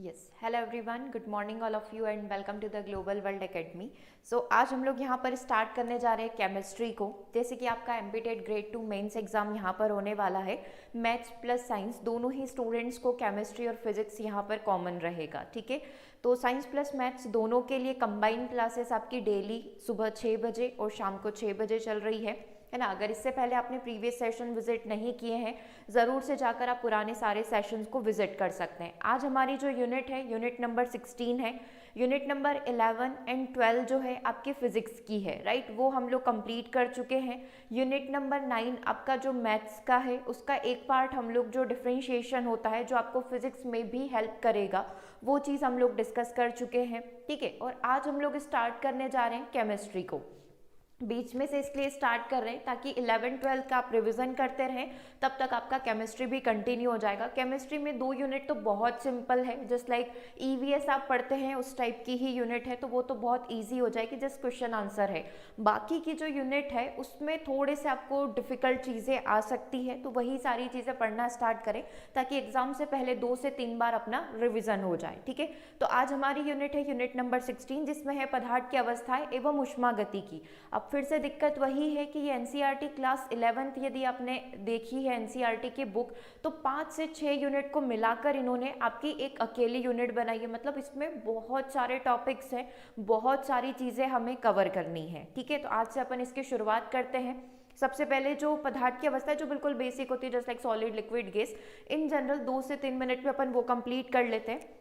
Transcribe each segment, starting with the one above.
Yes hello everyone, good morning all of you and welcome to the global world academy. So आज हम लोग यहाँ पर start करने जा रहे हैं केमिस्ट्री को। जैसे कि आपका एमपीटेड ग्रेड 2 मेंस एग्जाम यहाँ पर होने वाला है। मैथ्स प्लस साइंस दोनों ही स्टूडेंट्स को केमिस्ट्री और फिजिक्स यहाँ पर कॉमन रहेगा, ठीक है। तो साइंस प्लस मैथ्स दोनों के लिए कंबाइंड क्लासेस आपकी डेली सुबह 6 बजे और शाम को 6 बजे चल रही है ना। अगर इससे पहले आपने प्रीवियस सेशन विजिट नहीं किए हैं, ज़रूर से जाकर आप पुराने सारे सेशंस को विजिट कर सकते हैं। आज हमारी जो यूनिट है, यूनिट नंबर 16 है। यूनिट नंबर 11 एंड 12 जो है आपकी फिजिक्स की है, राइट, वो हम लोग कंप्लीट कर चुके हैं। यूनिट नंबर 9 आपका जो मैथ्स का है, उसका एक पार्ट हम लोग जो डिफ्रेंशिएशन होता है, जो आपको फिजिक्स में भी हेल्प करेगा, वो चीज़ हम लोग डिस्कस कर चुके हैं, ठीक है। और आज हम लोग स्टार्ट करने जा रहे हैं केमिस्ट्री को। बीच में से इसलिए स्टार्ट कर रहे हैं ताकि 11-12 का आप रिवीजन करते रहें, तब तक आपका केमिस्ट्री भी कंटिन्यू हो जाएगा। केमिस्ट्री में 2 यूनिट तो बहुत सिंपल है, जस्ट लाइक ईवीएस आप पढ़ते हैं उस टाइप की ही यूनिट है, तो वो तो बहुत इजी हो जाएगी, जस्ट क्वेश्चन आंसर है। बाकी की जो यूनिट है उसमें थोड़े से आपको डिफिकल्ट चीज़ें आ सकती है, तो वही सारी चीज़ें पढ़ना स्टार्ट करें ताकि एग्जाम से पहले 2 से 3 बार अपना रिविजन हो जाए, ठीक है। तो आज हमारी यूनिट है यूनिट नंबर 16, जिसमें है पदार्थ की अवस्थाएं एवं ऊष्मागति की। अब फिर से दिक्कत वही है कि ये एनसीईआरटी क्लास 11th यदि आपने देखी है एनसीईआरटी की बुक, तो 5 से 6 यूनिट को मिलाकर इन्होंने आपकी एक अकेली यूनिट बनाई है। मतलब इसमें बहुत सारे टॉपिक्स हैं, बहुत सारी चीज़ें हमें कवर करनी है, ठीक है। तो आज से अपन इसकी शुरुआत करते हैं। सबसे पहले जो पदार्थ की अवस्था है, जो बिल्कुल बेसिक होती है, just like solid, liquid, gas, in general 2 से 3 मिनट में अपन वो कंप्लीट कर लेते हैं।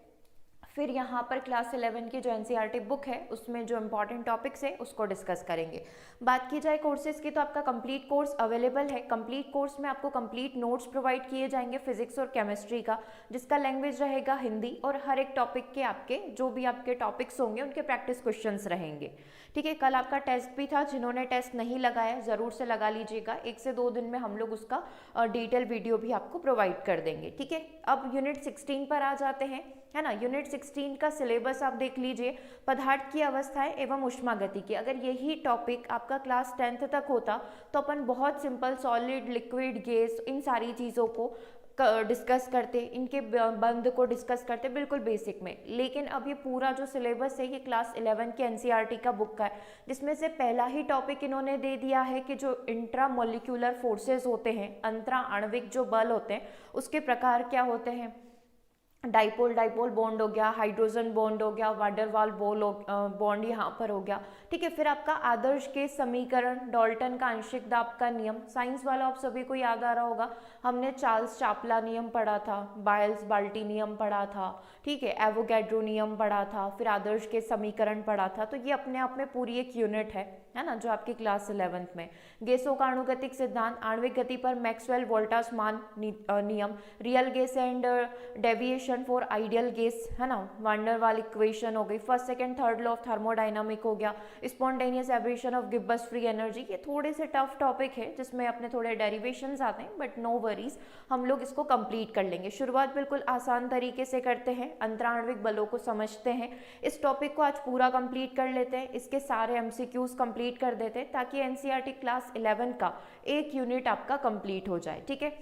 फिर यहाँ पर क्लास 11 की जो एनसीईआरटी बुक है, उसमें जो इंपॉर्टेंट टॉपिक्स है उसको डिस्कस करेंगे। बात की जाए कोर्सेज की, तो आपका कंप्लीट कोर्स अवेलेबल है। कंप्लीट कोर्स में आपको कंप्लीट नोट्स प्रोवाइड किए जाएंगे फिजिक्स और केमिस्ट्री का, जिसका लैंग्वेज रहेगा हिंदी, और हर एक टॉपिक के आपके जो भी आपके टॉपिक्स होंगे उनके प्रैक्टिस क्वेश्चंस रहेंगे, ठीक है। कल आपका टेस्ट भी था, जिन्होंने टेस्ट नहीं लगाया ज़रूर से लगा लीजिएगा। 1 से 2 दिन में हम लोग उसका डिटेल वीडियो भी आपको प्रोवाइड कर देंगे, ठीक है। अब यूनिट 16 पर आ जाते हैं, है ना। यूनिट 16 का सिलेबस आप देख लीजिए, पदार्थ की अवस्थाएं एवं ऊष्मागति की। अगर यही टॉपिक आपका क्लास 10th तक होता तो अपन बहुत सिंपल सॉलिड, लिक्विड, गैस, इन सारी चीज़ों को डिस्कस करते, इनके बंद को डिस्कस करते बिल्कुल बेसिक में। लेकिन अब ये पूरा जो सिलेबस है ये क्लास 11 के एनसीईआरटी का बुक का है, जिसमें से पहला ही टॉपिक इन्होंने दे दिया है कि जो इंट्रा मोलिक्यूलर फोर्सेस होते हैं, अंतरा आणविक जो बल होते हैं, उसके प्रकार क्या होते हैं। डाइपोल डाइपोल बॉन्ड हो गया, हाइड्रोजन बॉन्ड हो गया, वाडरवाल बॉन्ड यहाँ पर हो गया, ठीक है। फिर आपका आदर्श के समीकरण, डाल्टन का आंशिक दाब का नियम, साइंस वाला आप सभी को याद आ रहा होगा, हमने चार्ल्स चापला नियम पढ़ा था, बायल्स बाल्टी नियम पढ़ा था, ठीक है, एवोगैड्रो नियम पढ़ा था, फिर आदर्श के समीकरण पढ़ा था। तो ये अपने आप में पूरी एक यूनिट है ना, जो आपकी क्लास 11th में। गैसों का अणुगतिक सिद्धांत, आणविक गति पर मैक्सवेल वोल्टासमान नियम, real gas and deviation for ideal gas, है ना, वांडर वाल इक्वेशन हो गई, first second third law of thermodynamic हो गया, spontaneous abrasion of Gibbs free energy. ये थोड़े से टफ टॉपिक है जिसमें अपने थोड़े डेरिवेशंस आते हैं, बट नो वरीज, हम लोग इसको कंप्लीट कर लेंगे। शुरुआत बिल्कुल आसान तरीके से करते हैं, अंतराण्विक बलों को समझते हैं। इस टॉपिक को आज पूरा कंप्लीट कर लेते हैं, इसके सारे एमसीक्यूज कंप्लीट कर देते हैं, ताकि एनसीईआरटी क्लास 11 का एक यूनिट आपका कंप्लीट हो जाए, ठीक है।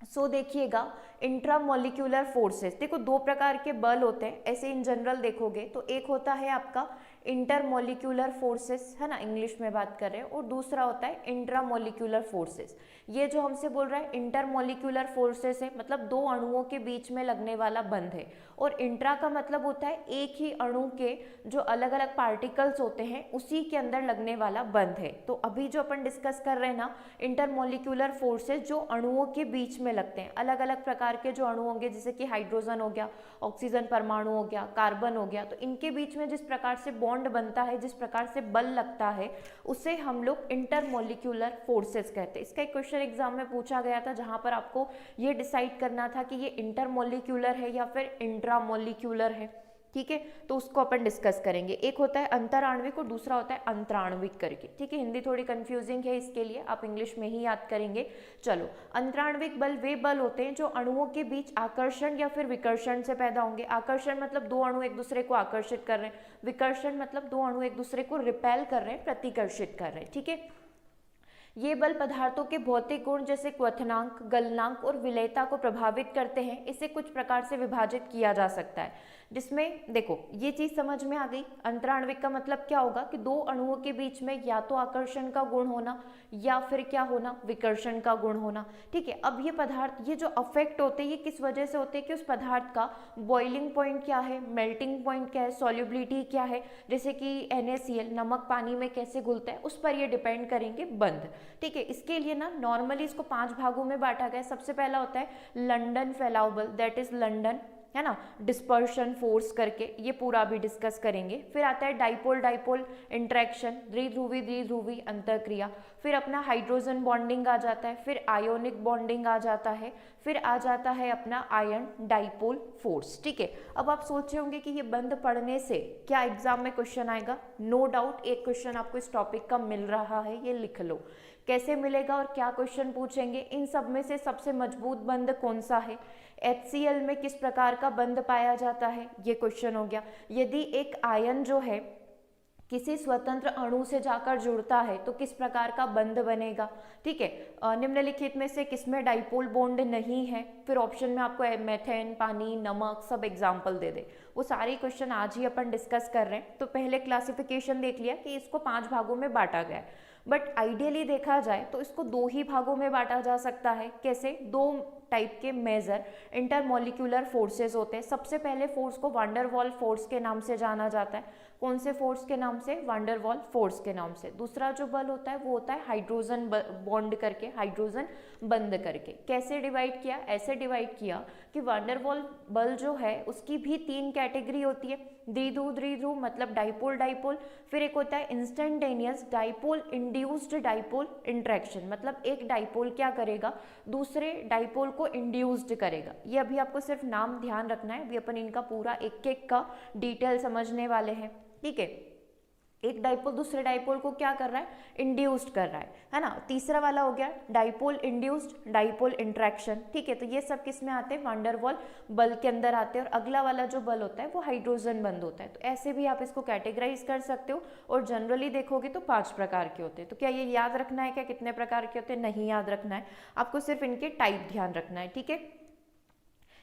सो देखिएगा, इंट्रामोलिक्यूलर फोर्सेस, देखो 2 प्रकार के बल होते हैं ऐसे इन जनरल देखोगे तो। एक होता है आपका इंटरमोलिक्यूलर फोर्सेस, है ना, इंग्लिश में बात कर रहे हैं, और दूसरा होता है इंट्रामोलिक्यूलर फोर्सेस। ये जो हमसे बोल रहा है इंटरमोलिक्यूलर फोर्सेस है, मतलब 2 अणुओं के बीच में लगने वाला बंध है, और इंट्रा का मतलब होता है एक ही अणु के जो अलग अलग पार्टिकल्स होते हैं उसी के अंदर लगने वाला बंध है। तो अभी जो अपन डिस्कस कर रहे हैं ना, इंटरमोलिक्यूलर फोर्सेस जो अणुओं के बीच में लगते हैं, अलग अलग प्रकार के जो अणु होंगे, जैसे कि हाइड्रोजन हो गया, ऑक्सीजन परमाणु हो गया, कार्बन हो गया, तो इनके बीच में जिस प्रकार से बॉन्ड बनता है, जिस प्रकार से बल लगता है, उसे हम लोग इंटरमोलिक्यूलर फोर्सेस कहते हैं। इसका एक क्वेश्चन एग्जाम में पूछा गया था, जहां पर आपको ये डिसाइड करना था कि ये इंटरमोलिक्यूलर है या फिर इंट्रामोलिक्यूलर है, ठीक है। तो उसको अपन डिस्कस करेंगे। एक होता है अंतराण्विक और दूसरा होता है अंतराण्विक करके, ठीक है। हिंदी थोड़ी कंफ्यूजिंग है, इसके लिए आप इंग्लिश में ही याद करेंगे। चलो, अंतराण्विक बल वे बल होते हैं जो अणुओं के बीच आकर्षण या फिर विकर्षण से पैदा होंगे। आकर्षण मतलब 2 अणु एक दूसरे को आकर्षित कर रहे हैं, विकर्षण मतलब 2 अणु एक दूसरे को रिपेल कर रहे हैं, प्रतिकर्षित कर रहे हैं, ठीक है। ये बल पदार्थों के भौतिक गुण जैसे क्वथनांक, गलनांक और विलेयता को प्रभावित करते हैं। इसे कुछ प्रकार से विभाजित किया जा सकता है, जिसमें देखो ये चीज समझ में आ गई। अंतराण्विक का मतलब क्या होगा कि दो अणुओं के बीच में या तो आकर्षण का गुण होना या फिर क्या होना, विकर्षण का गुण होना। ठीक है, अब ये पदार्थ, ये जो अफेक्ट होते हैं ये किस वजह से होते हैं कि उस पदार्थ का बॉइलिंग पॉइंट क्या है, मेल्टिंग पॉइंट क्या है, सॉल्युबिलिटी क्या है, जैसे कि NaCl नमक पानी में कैसे घुलता है, उस पर ये डिपेंड करेंगे बंध। ठीक है, इसके लिए ना नॉर्मली इसको 5 भागों में बांटा गया है। सबसे पहला होता है लंदन फैलाव बल, दैट इज लंदन, है ना, डिस्पर्शन फोर्स करके, ये पूरा भी डिस्कस करेंगे। फिर आता है डाइपोल डाइपोल इंटरेक्शन, द्विध्रुवी अंतरक्रिया। फिर अपना हाइड्रोजन बॉन्डिंग आ जाता है, फिर आयोनिक बॉन्डिंग आ जाता है, फिर आ जाता है अपना आयन डाइपोल फोर्स। ठीक है, अब आप सोच रहे होंगे कि ये बंद पढ़ने से क्या एग्जाम में क्वेश्चन आएगा। नो डाउट एक क्वेश्चन आपको इस टॉपिक का मिल रहा है, ये लिख लो। कैसे मिलेगा और क्या क्वेश्चन पूछेंगे, इन सब में से सबसे मजबूत बंध कौन सा है, HCl में किस प्रकार का बंध पाया जाता है, ये क्वेश्चन हो गया। यदि एक आयन जो है किसी स्वतंत्र अणु से जाकर जुड़ता है तो किस प्रकार का बंध बनेगा। ठीक है, निम्नलिखित में से किसमें डाइपोल बॉन्ड नहीं है। फिर ऑप्शन में आपको मेथेन, पानी, नमक सब एग्जाम्पल दे दे, वो सारे क्वेश्चन आज ही अपन डिस्कस कर रहे हैं। तो पहले क्लासिफिकेशन देख लिया कि इसको 5 भागों में बांटा गया है, बट आइडियली देखा जाए तो इसको 2 ही भागों में बांटा जा सकता है। कैसे, 2 टाइप के मेजर इंटरमोलिक्यूलर फोर्सेस होते हैं। सबसे पहले फोर्स को वांडर वॉल फोर्स के नाम से जाना जाता है। कौन से फोर्स के नाम से, वांडर वॉल फोर्स के नाम से। दूसरा जो बल होता है वो होता है हाइड्रोजन बॉन्ड करके, हाइड्रोजन बंद करके। कैसे डिवाइड किया, ऐसे डिवाइड किया कि वांडर वॉल बल जो है उसकी भी 3 कैटेगरी होती है, द्विध्रुव मतलब डाइपोल डाइपोल, फिर एक होता है instantaneous dipole induced dipole interaction, मतलब एक डाइपोल क्या करेगा, दूसरे डाइपोल को इंड्यूस्ड करेगा। ये अभी आपको सिर्फ नाम ध्यान रखना है, अभी अपन इनका पूरा एक एक का डिटेल समझने वाले हैं। ठीक है, एक डाइपोल दूसरे डाइपोल को क्या कर रहा है, इंड्यूस्ड कर रहा है ना। तीसरा वाला हो गया डाइपोल इंड्यूस्ड डाइपोल इंटरेक्शन। ठीक है, तो ये सब किस में आते हैं, वांडर वॉल बल के अंदर आते हैं। और अगला वाला जो बल होता है वो हाइड्रोजन बंद होता है। तो ऐसे भी आप इसको कैटेगराइज कर सकते हो, और जनरली देखोगे तो 5 प्रकार के होते हैं। तो क्या ये याद रखना है क्या कितने प्रकार के होते हैं, नहीं याद रखना है, आपको सिर्फ इनके टाइप ध्यान रखना है। ठीक है,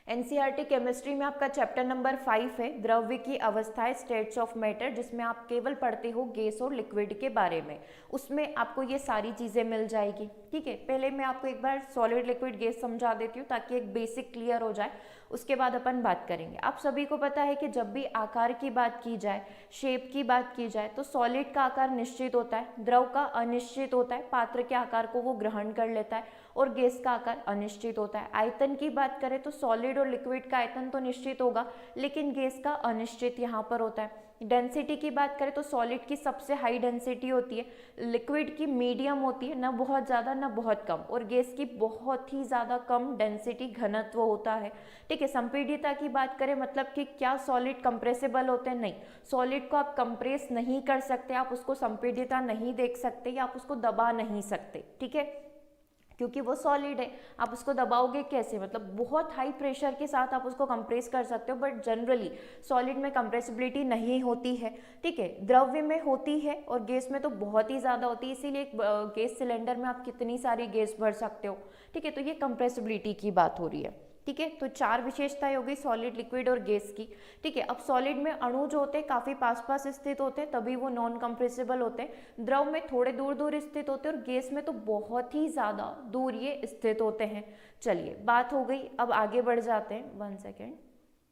NCERT केमिस्ट्री में आपका चैप्टर नंबर 5 है, द्रव्य की अवस्थाएं, स्टेट्स ऑफ मैटर, जिसमें आप केवल पढ़ते हो गैस और लिक्विड के बारे में। उसमें आपको ये सारी चीज़ें मिल जाएगी। ठीक है, पहले मैं आपको एक बार सॉलिड लिक्विड गैस समझा देती हूँ ताकि एक बेसिक क्लियर हो जाए, उसके बाद अपन बात करेंगे। आप सभी को पता है कि जब भी आकार की बात की जाए, शेप की बात की जाए, तो सॉलिड का आकार निश्चित होता है, द्रव का अनिश्चित होता है, पात्र के आकार को वो ग्रहण कर लेता है, और गैस का आकार अनिश्चित होता है। आयतन की बात करें तो सॉलिड और लिक्विड का आयतन तो निश्चित होगा, लेकिन गैस का अनिश्चित यहाँ पर होता है। डेंसिटी की बात करें तो सॉलिड की सबसे हाई डेंसिटी होती है, लिक्विड की मीडियम होती है, ना बहुत ज़्यादा ना बहुत कम, और गैस की बहुत ही ज़्यादा कम डेंसिटी घनत्व होता है। ठीक है, संपीड्यता की बात करें मतलब कि क्या सॉलिड कंप्रेसिबल होते हैं, नहीं, सॉलिड को आप कंप्रेस नहीं कर सकते, आप उसको संपीड्यता नहीं देख सकते, या आप उसको दबा नहीं सकते। ठीक है, क्योंकि वो सॉलिड है, आप उसको दबाओगे कैसे, मतलब बहुत हाई प्रेशर के साथ आप उसको कंप्रेस कर सकते हो, बट जनरली सॉलिड में कंप्रेसिबिलिटी नहीं होती है। ठीक है, द्रव्य में होती है और गैस में तो बहुत ही ज़्यादा होती है, इसीलिए एक गैस सिलेंडर में आप कितनी सारी गैस भर सकते हो। ठीक है, तो ये कंप्रेसिबिलिटी की बात हो रही है। ठीक है, तो 4 विशेषताएं होगी सॉलिड, लिक्विड और गैस की। ठीक है, अब सॉलिड में अणु जो होते हैं काफ़ी पास पास स्थित होते हैं, तभी वो नॉन कंप्रेसिबल होते हैं। द्रव में थोड़े दूर दूर स्थित होते हैं, और गैस में तो बहुत ही ज़्यादा दूर ये स्थित होते हैं। चलिए, बात हो गई, अब आगे बढ़ जाते हैं। 1 सेकेंड।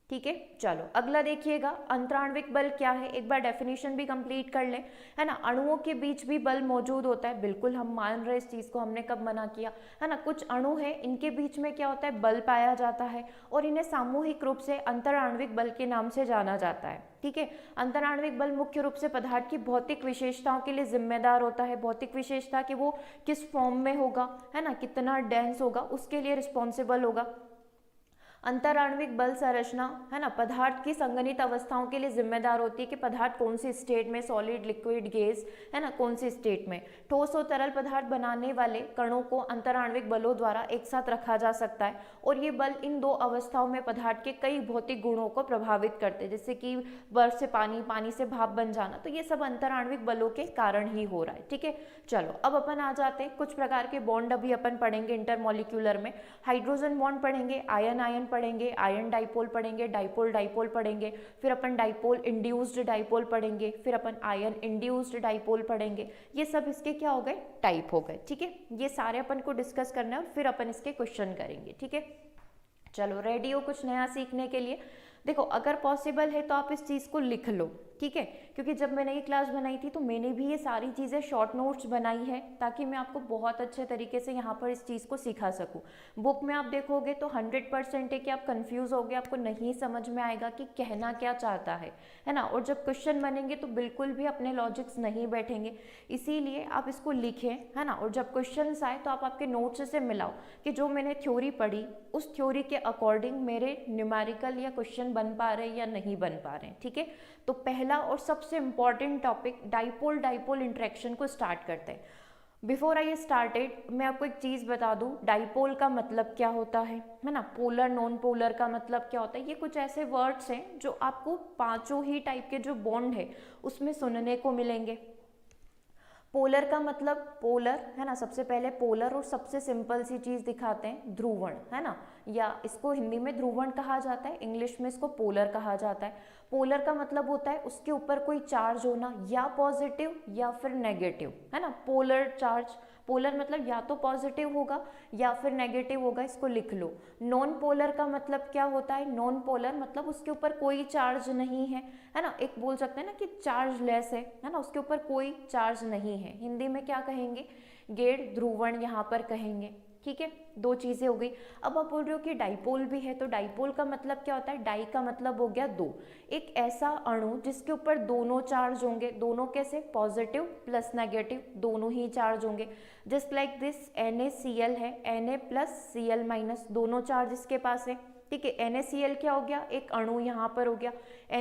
ठीक है, चलो अगला देखिएगा, अंतराण्विक बल क्या है, एक बार डेफिनेशन भी कंप्लीट कर ले, है ना। अणुओं के बीच भी बल मौजूद होता है, बिल्कुल हम मान रहे इस चीज़ को, हमने कब मना किया, है ना। कुछ अणु है, इनके बीच में क्या होता है, बल पाया जाता है, और इन्हें सामूहिक रूप से अंतराण्विक बल के नाम से जाना जाता है। ठीक है, अंतराण्विक बल मुख्य रूप से पदार्थ की भौतिक विशेषताओं के लिए जिम्मेदार होता है। भौतिक विशेषता कि वो किस फॉर्म में होगा, है ना, कितना डेंस होगा, उसके लिए रिस्पॉन्सिबल होगा। अंतराण्विक बल संरचना है ना पदार्थ की संगठित अवस्थाओं के लिए जिम्मेदार होती है कि पदार्थ कौन सी स्टेट में, सॉलिड, लिक्विड, गैस, है ना, कौन सी स्टेट में। ठोस और तरल पदार्थ बनाने वाले कणों को अंतराण्विक बलों द्वारा एक साथ रखा जा सकता है और ये बल इन दो अवस्थाओं में पदार्थ के कई भौतिक गुणों को प्रभावित करते हैं, जैसे कि बर्फ से पानी, पानी से भाप बन जाना। तो ये सब अंतराण्विक बलों के कारण ही हो रहा है। ठीक है, चलो अब अपन आ जाते हैं कुछ प्रकार के बॉन्ड अभी अपन पढ़ेंगे इंटरमॉलिक्यूलर में। हाइड्रोजन बॉन्ड पढ़ेंगे, आयन आयन पढ़ेंगे, आयन डाइपोल पढ़ेंगे, डाइपोल डाइपोल पढ़ेंगे, फिर अपन डाइपोल इंड्यूस्ड डाइपोल पढ़ेंगे, फिर अपन आयन इंड्यूस्ड डाइपोल पढ़ेंगे। ये सब इसके क्या हो गए, टाइप हो गए। ठीक है, ये सारे अपन को डिस्कस करना है और फिर अपन इसके क्वेश्चन करेंगे। ठीक है, चलो रेडी हो कुछ नया सीखने के लिए? देखो अगर पॉसिबल है तो आप इस चीज़ को लिख लो। ठीक है, क्योंकि जब मैंने ये क्लास बनाई थी तो मैंने भी ये सारी चीज़ें शॉर्ट नोट्स बनाई है ताकि मैं आपको बहुत अच्छे तरीके से यहाँ पर इस चीज़ को सिखा सकूँ। बुक में आप देखोगे तो 100% है कि आप कंफ्यूज होगे, आपको नहीं समझ में आएगा कि कहना क्या चाहता है ना। और जब क्वेश्चन बनेंगे तो बिल्कुल भी अपने लॉजिक्स नहीं बैठेंगे, इसीलिए आप इसको लिखें, है ना। और जब क्वेश्चन आए तो आप आपके नोट्स से मिलाओ कि जो मैंने थ्योरी पढ़ी उस थ्योरी के अकॉर्डिंग मेरे न्यूमेरिकल या क्वेश्चन बन पा रहे हैं या नहीं बन पा रहे हैं। ठीक है, तो पहला और सबसे important topic dipole dipole interaction को स्टार्ट करते हैं। बिफोर आई स्टार्टेड मैं आपको एक चीज़ बता दूं, डाइपोल का मतलब क्या होता है ना, पोलर नॉन पोलर का मतलब क्या होता है। ये कुछ ऐसे वर्ड्स हैं जो आपको पांचों ही टाइप के जो बॉन्ड है उसमें सुनने को मिलेंगे। पोलर का मतलब पोलर, है ना, सबसे पहले पोलर और सबसे सिंपल सी चीज़ दिखाते हैं, ध्रुवण, है ना, या इसको हिंदी में ध्रुवण कहा जाता है, इंग्लिश में इसको पोलर कहा जाता है। पोलर का मतलब होता है उसके ऊपर कोई चार्ज होना, या पॉजिटिव या फिर नेगेटिव, है ना। पोलर चार्ज, पोलर मतलब या तो पॉजिटिव होगा या फिर नेगेटिव होगा, इसको लिख लो। नॉन पोलर का मतलब क्या होता है, नॉन पोलर मतलब उसके ऊपर कोई चार्ज नहीं है ना। एक बोल सकते हैं ना कि चार्ज लेस है ना, उसके ऊपर कोई चार्ज नहीं है। हिंदी में क्या कहेंगे, गैर ध्रुवण यहाँ पर कहेंगे। ठीक है, दो चीज़ें हो गई। अब आप बोल रहे हो कि डाइपोल भी है, तो डाइपोल का मतलब क्या होता है, डाई का मतलब हो गया दो, एक ऐसा अणु जिसके ऊपर दोनों चार्ज होंगे, दोनों कैसे, पॉजिटिव प्लस नेगेटिव दोनों ही चार्ज होंगे। जस्ट लाइक दिस NaCl है, Na प्लस Cl माइनस दोनों चार्ज इसके पास है। ठीक है, NaCl क्या हो गया, एक अणु यहाँ पर हो गया,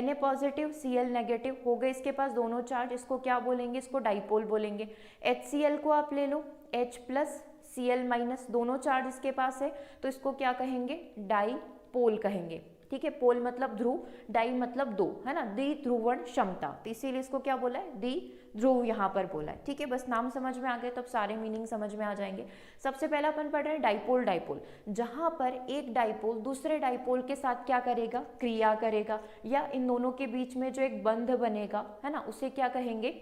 Na पॉजिटिव Cl नेगेटिव हो गए इसके पास दोनों चार्ज, इसको क्या बोलेंगे, इसको डाइपोल बोलेंगे। HCl को आप ले लो, H प्लस Cl माइनस दोनों चार्ज इसके पास है, तो इसको क्या कहेंगे, डाइपोल कहेंगे। ठीक है, पोल मतलब ध्रुव, डाई मतलब दो, है ना, द्विध्रुवण क्षमता, तो इसीलिए इसको क्या बोला है, द्विध्रुव यहाँ पर बोला है। ठीक है, बस नाम समझ में आ गए तब सारे मीनिंग समझ में आ जाएंगे। सबसे पहला अपन पढ़ रहे हैं डाइपोल डाइपोल, जहाँ पर एक डाइपोल दूसरे डाइपोल के साथ क्या करेगा, क्रिया करेगा, या इन दोनों के बीच में जो एक बंध बनेगा, है ना, उसे क्या कहेंगे,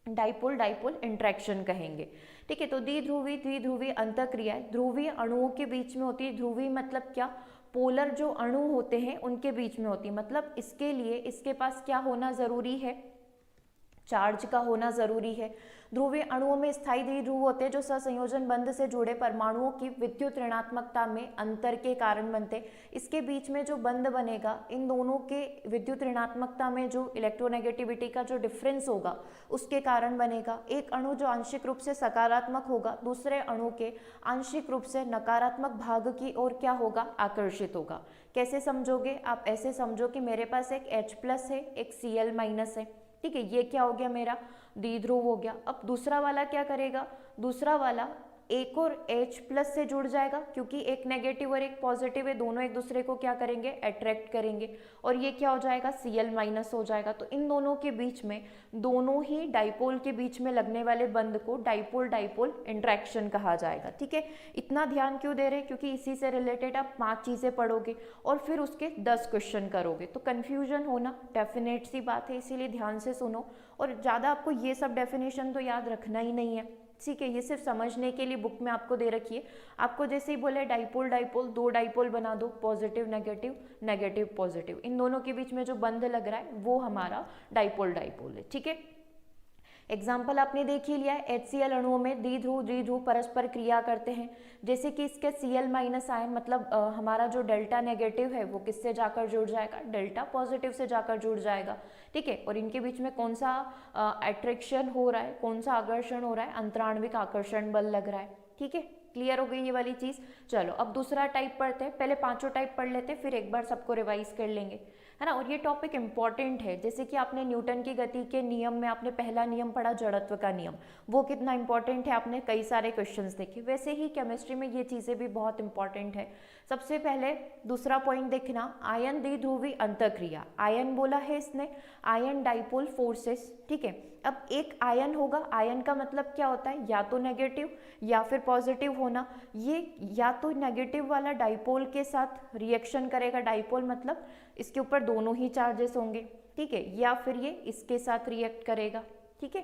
डाइपोल डाइपोल इंट्रैक्शन कहेंगे। ठीक है, तो द्विध्रुवी अंतःक्रिया ध्रुवीय अणुओं के बीच में होती है। ध्रुवीय मतलब क्या, पोलर जो अणु होते हैं उनके बीच में होती है, मतलब इसके लिए इसके पास क्या होना जरूरी है, चार्ज का होना जरूरी है। ध्रुवीय अणुओं में स्थायी द्विध्रुव होते हैं जो सहसंयोजन बंध से जुड़े परमाणुओं की विद्युत ऋणात्मकता में अंतर के कारण बनते। इसके बीच में जो बंध बनेगा, इन दोनों के विद्युत ऋणात्मकता में जो इलेक्ट्रोनेगेटिविटी का जो डिफरेंस होगा उसके कारण बनेगा। एक अणु जो आंशिक रूप से सकारात्मक होगा दूसरे अणु के आंशिक रूप से नकारात्मक भाग की ओर क्या होगा, आकर्षित होगा। कैसे समझोगे आप, ऐसे समझो कि मेरे पास एक H प्लस है, एक Cl माइनस है। ठीक है, ये क्या हो गया, मेरा द्विध्रुव हो गया। अब दूसरा वाला क्या करेगा, दूसरा वाला एक और H प्लस से जुड़ जाएगा, क्योंकि एक नेगेटिव और एक पॉजिटिव है, दोनों एक दूसरे को क्या करेंगे, अट्रैक्ट करेंगे, और ये क्या हो जाएगा, Cl माइनस हो जाएगा। तो इन दोनों के बीच में, दोनों ही डाइपोल के बीच में लगने वाले बंध को डाइपोल डाइपोल इंट्रैक्शन कहा जाएगा। ठीक है, इतना ध्यान क्यों दे रहे हैं, क्योंकि इसी से रिलेटेड आप 5 चीज़ें पढ़ोगे और फिर उसके 10 क्वेश्चन करोगे, तो कन्फ्यूजन होना डेफिनेट सी बात है, इसीलिए ध्यान से सुनो। और ज़्यादा आपको ये सब डेफिनेशन तो याद रखना ही नहीं है। ठीक है, ये सिर्फ समझने के लिए बुक में आपको दे रखी है। आपको जैसे ही बोले डाइपोल डाइपोल, 2 डाइपोल बना दो, पॉजिटिव नेगेटिव, नेगेटिव पॉजिटिव, इन दोनों के बीच में जो बंध लग रहा है वो हमारा डाइपोल डाइपोल है। ठीक है, एग्जाम्पल आपने देख ही लिया है, HCl अणुओं में द्विध्रुव परस्पर क्रिया करते हैं। जैसे कि इसके Cl माइनस आयन, मतलब हमारा जो डेल्टा नेगेटिव है वो किससे जाकर जुड़ जाएगा, डेल्टा पॉजिटिव से जाकर जुड़ जाएगा। ठीक है, और इनके बीच में कौन सा अट्रैक्शन हो रहा है, कौन सा आकर्षण हो रहा है, अंतराण्विक आकर्षण बल लग रहा है। ठीक है, क्लियर हो गई ये वाली चीज़। चलो अब दूसरा टाइप पढ़ते हैं, पहले पांचों टाइप पढ़ लेते हैं, फिर एक बार सबको रिवाइज कर लेंगे, है ना। और ये टॉपिक इंपॉर्टेंट है, जैसे कि आपने न्यूटन की गति के नियम में आपने पहला नियम पढ़ा जड़त्व का नियम, वो कितना इंपॉर्टेंट है, आपने कई सारे क्वेश्चंस देखे, वैसे ही केमिस्ट्री में ये चीज़ें भी बहुत इंपॉर्टेंट है। सबसे पहले दूसरा पॉइंट देखना, आयन द्विध्रुवी अंतःक्रिया, आयन बोला है इसने, आयन डाइपोल फोर्सेस, ठीक है। अब एक आयन होगा, आयन का मतलब क्या होता है, या तो नेगेटिव या फिर पॉजिटिव होना, ये या तो नेगेटिव वाला डाइपोल के साथ रिएक्शन करेगा, डाइपोल मतलब इसके ऊपर दोनों ही चार्जेस होंगे, ठीक है, या फिर ये इसके साथ रिएक्ट करेगा, ठीक है,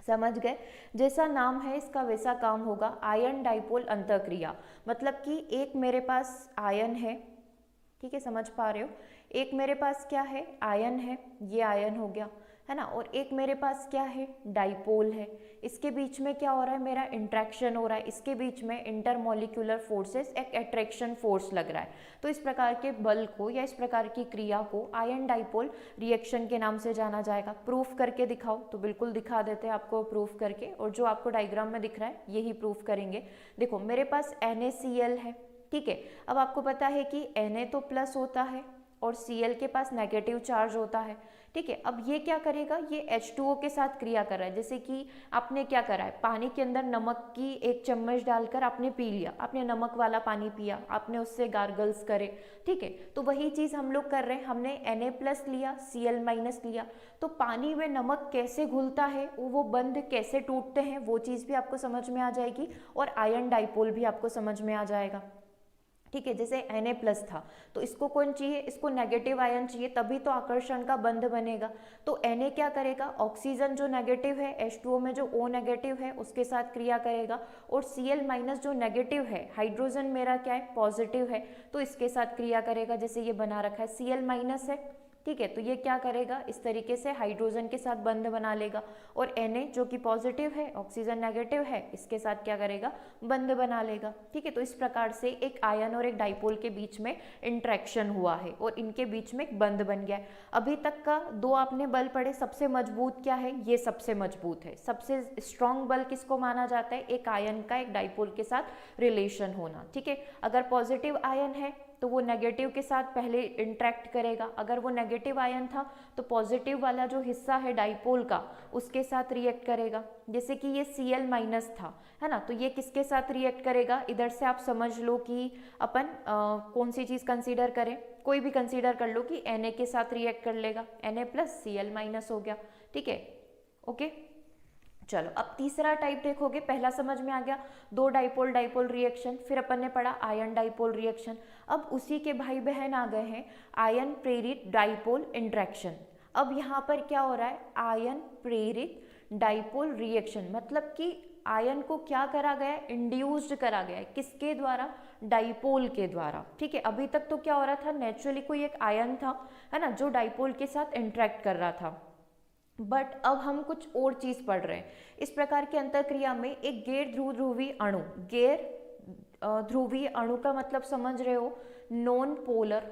समझ गए। जैसा नाम है इसका वैसा काम होगा, आयन डाइपोल अंतःक्रिया, मतलब कि एक मेरे पास आयन है, ठीक है, समझ पा रहे हो, एक मेरे पास क्या है, आयन है, ये आयन हो गया, है ना, और एक मेरे पास क्या है, डाइपोल है, इसके बीच में क्या हो रहा है, मेरा इंट्रैक्शन हो रहा है, इसके बीच में इंटरमॉलिक्यूलर फोर्सेस, एक अट्रैक्शन फोर्स लग रहा है। तो इस प्रकार के बल को या इस प्रकार की क्रिया को आयन डाइपोल रिएक्शन के नाम से जाना जाएगा। प्रूफ करके दिखाओ, तो बिल्कुल दिखा देते हैं आपको प्रूफ करके, और जो आपको डायग्राम में दिख रहा है यही प्रूफ करेंगे। देखो मेरे पास NaCl है, ठीक है, अब आपको पता है कि Na तो प्लस होता है और Cl के पास नेगेटिव चार्ज होता है, ठीक है। अब ये क्या करेगा, ये H2O के साथ क्रिया कर रहा है, जैसे कि आपने क्या करा है, पानी के अंदर नमक की एक चम्मच डालकर आपने पी लिया, आपने नमक वाला पानी पिया, आपने उससे गार्गल्स करे, ठीक है, तो वही चीज़ हम लोग कर रहे हैं, हमने Na+ लिया, Cl- लिया, तो पानी में नमक कैसे घुलता है, वो बंध कैसे टूटते हैं, वो चीज़ भी आपको समझ में आ जाएगी, और आयन डाइपोल भी आपको समझ में आ जाएगा, ठीक है। जैसे Na+ था तो इसको कौन चाहिए, इसको नेगेटिव आयन चाहिए, तभी तो आकर्षण का बंध बनेगा। तो Na क्या करेगा, ऑक्सीजन जो नेगेटिव है, H2O में जो O नेगेटिव है उसके साथ क्रिया करेगा, और Cl- जो नेगेटिव है, हाइड्रोजन मेरा क्या है, पॉजिटिव है, तो इसके साथ क्रिया करेगा, जैसे ये बना रखा है Cl- है, ठीक है, तो ये क्या करेगा, इस तरीके से हाइड्रोजन के साथ बंध बना लेगा, और Na जो कि पॉजिटिव है, ऑक्सीजन नेगेटिव है, इसके साथ क्या करेगा, बंध बना लेगा, ठीक है। तो इस प्रकार से एक आयन और एक डाइपोल के बीच में इंट्रैक्शन हुआ है और इनके बीच में एक बंध बन गया है। अभी तक का दो आपने बल पढ़े, सबसे मजबूत क्या है, ये सबसे मजबूत है, सबसे स्ट्रॉन्ग बल किसको माना जाता है, एक आयन का एक डाइपोल के साथ रिलेशन होना, ठीक है। अगर पॉजिटिव आयन है तो वो नेगेटिव के साथ पहले इंट्रैक्ट करेगा, अगर वो नेगेटिव आयन था तो पॉजिटिव वाला जो हिस्सा है डाइपोल का उसके साथ रिएक्ट करेगा, जैसे कि ये Cl- था, है ना, तो ये किसके साथ रिएक्ट करेगा, इधर से आप समझ लो कि अपन कौन सी चीज़ कंसीडर करें, कोई भी कंसीडर कर लो कि Na के साथ रिएक्ट कर लेगा, Na+ Cl- हो गया, ठीक है, ओके। चलो अब तीसरा टाइप देखोगे, पहला समझ में आ गया, दो डाइपोल डाइपोल रिएक्शन, फिर अपन ने पढ़ा आयन डाइपोल रिएक्शन। अब उसी के भाई बहन आ गए हैं आयन प्रेरित डाइपोल इंट्रैक्शन। अब यहाँ पर क्या हो रहा है, आयन प्रेरित डाइपोल रिएक्शन, मतलब कि आयन को क्या करा गया है, इंड्यूस्ड करा गया है, किसके द्वारा, डाइपोल के द्वारा, ठीक है। अभी तक तो क्या हो रहा था, नेचुरली कोई एक आयन था, है ना, जो डाइपोल के साथ इंट्रैक्ट कर रहा था, बट अब हम कुछ और चीज पढ़ रहे हैं। इस प्रकार की अंतःक्रिया में एक गैर ध्रुवीय अणु, गैर ध्रुवीय अणु का मतलब समझ रहे हो, नॉन पोलर,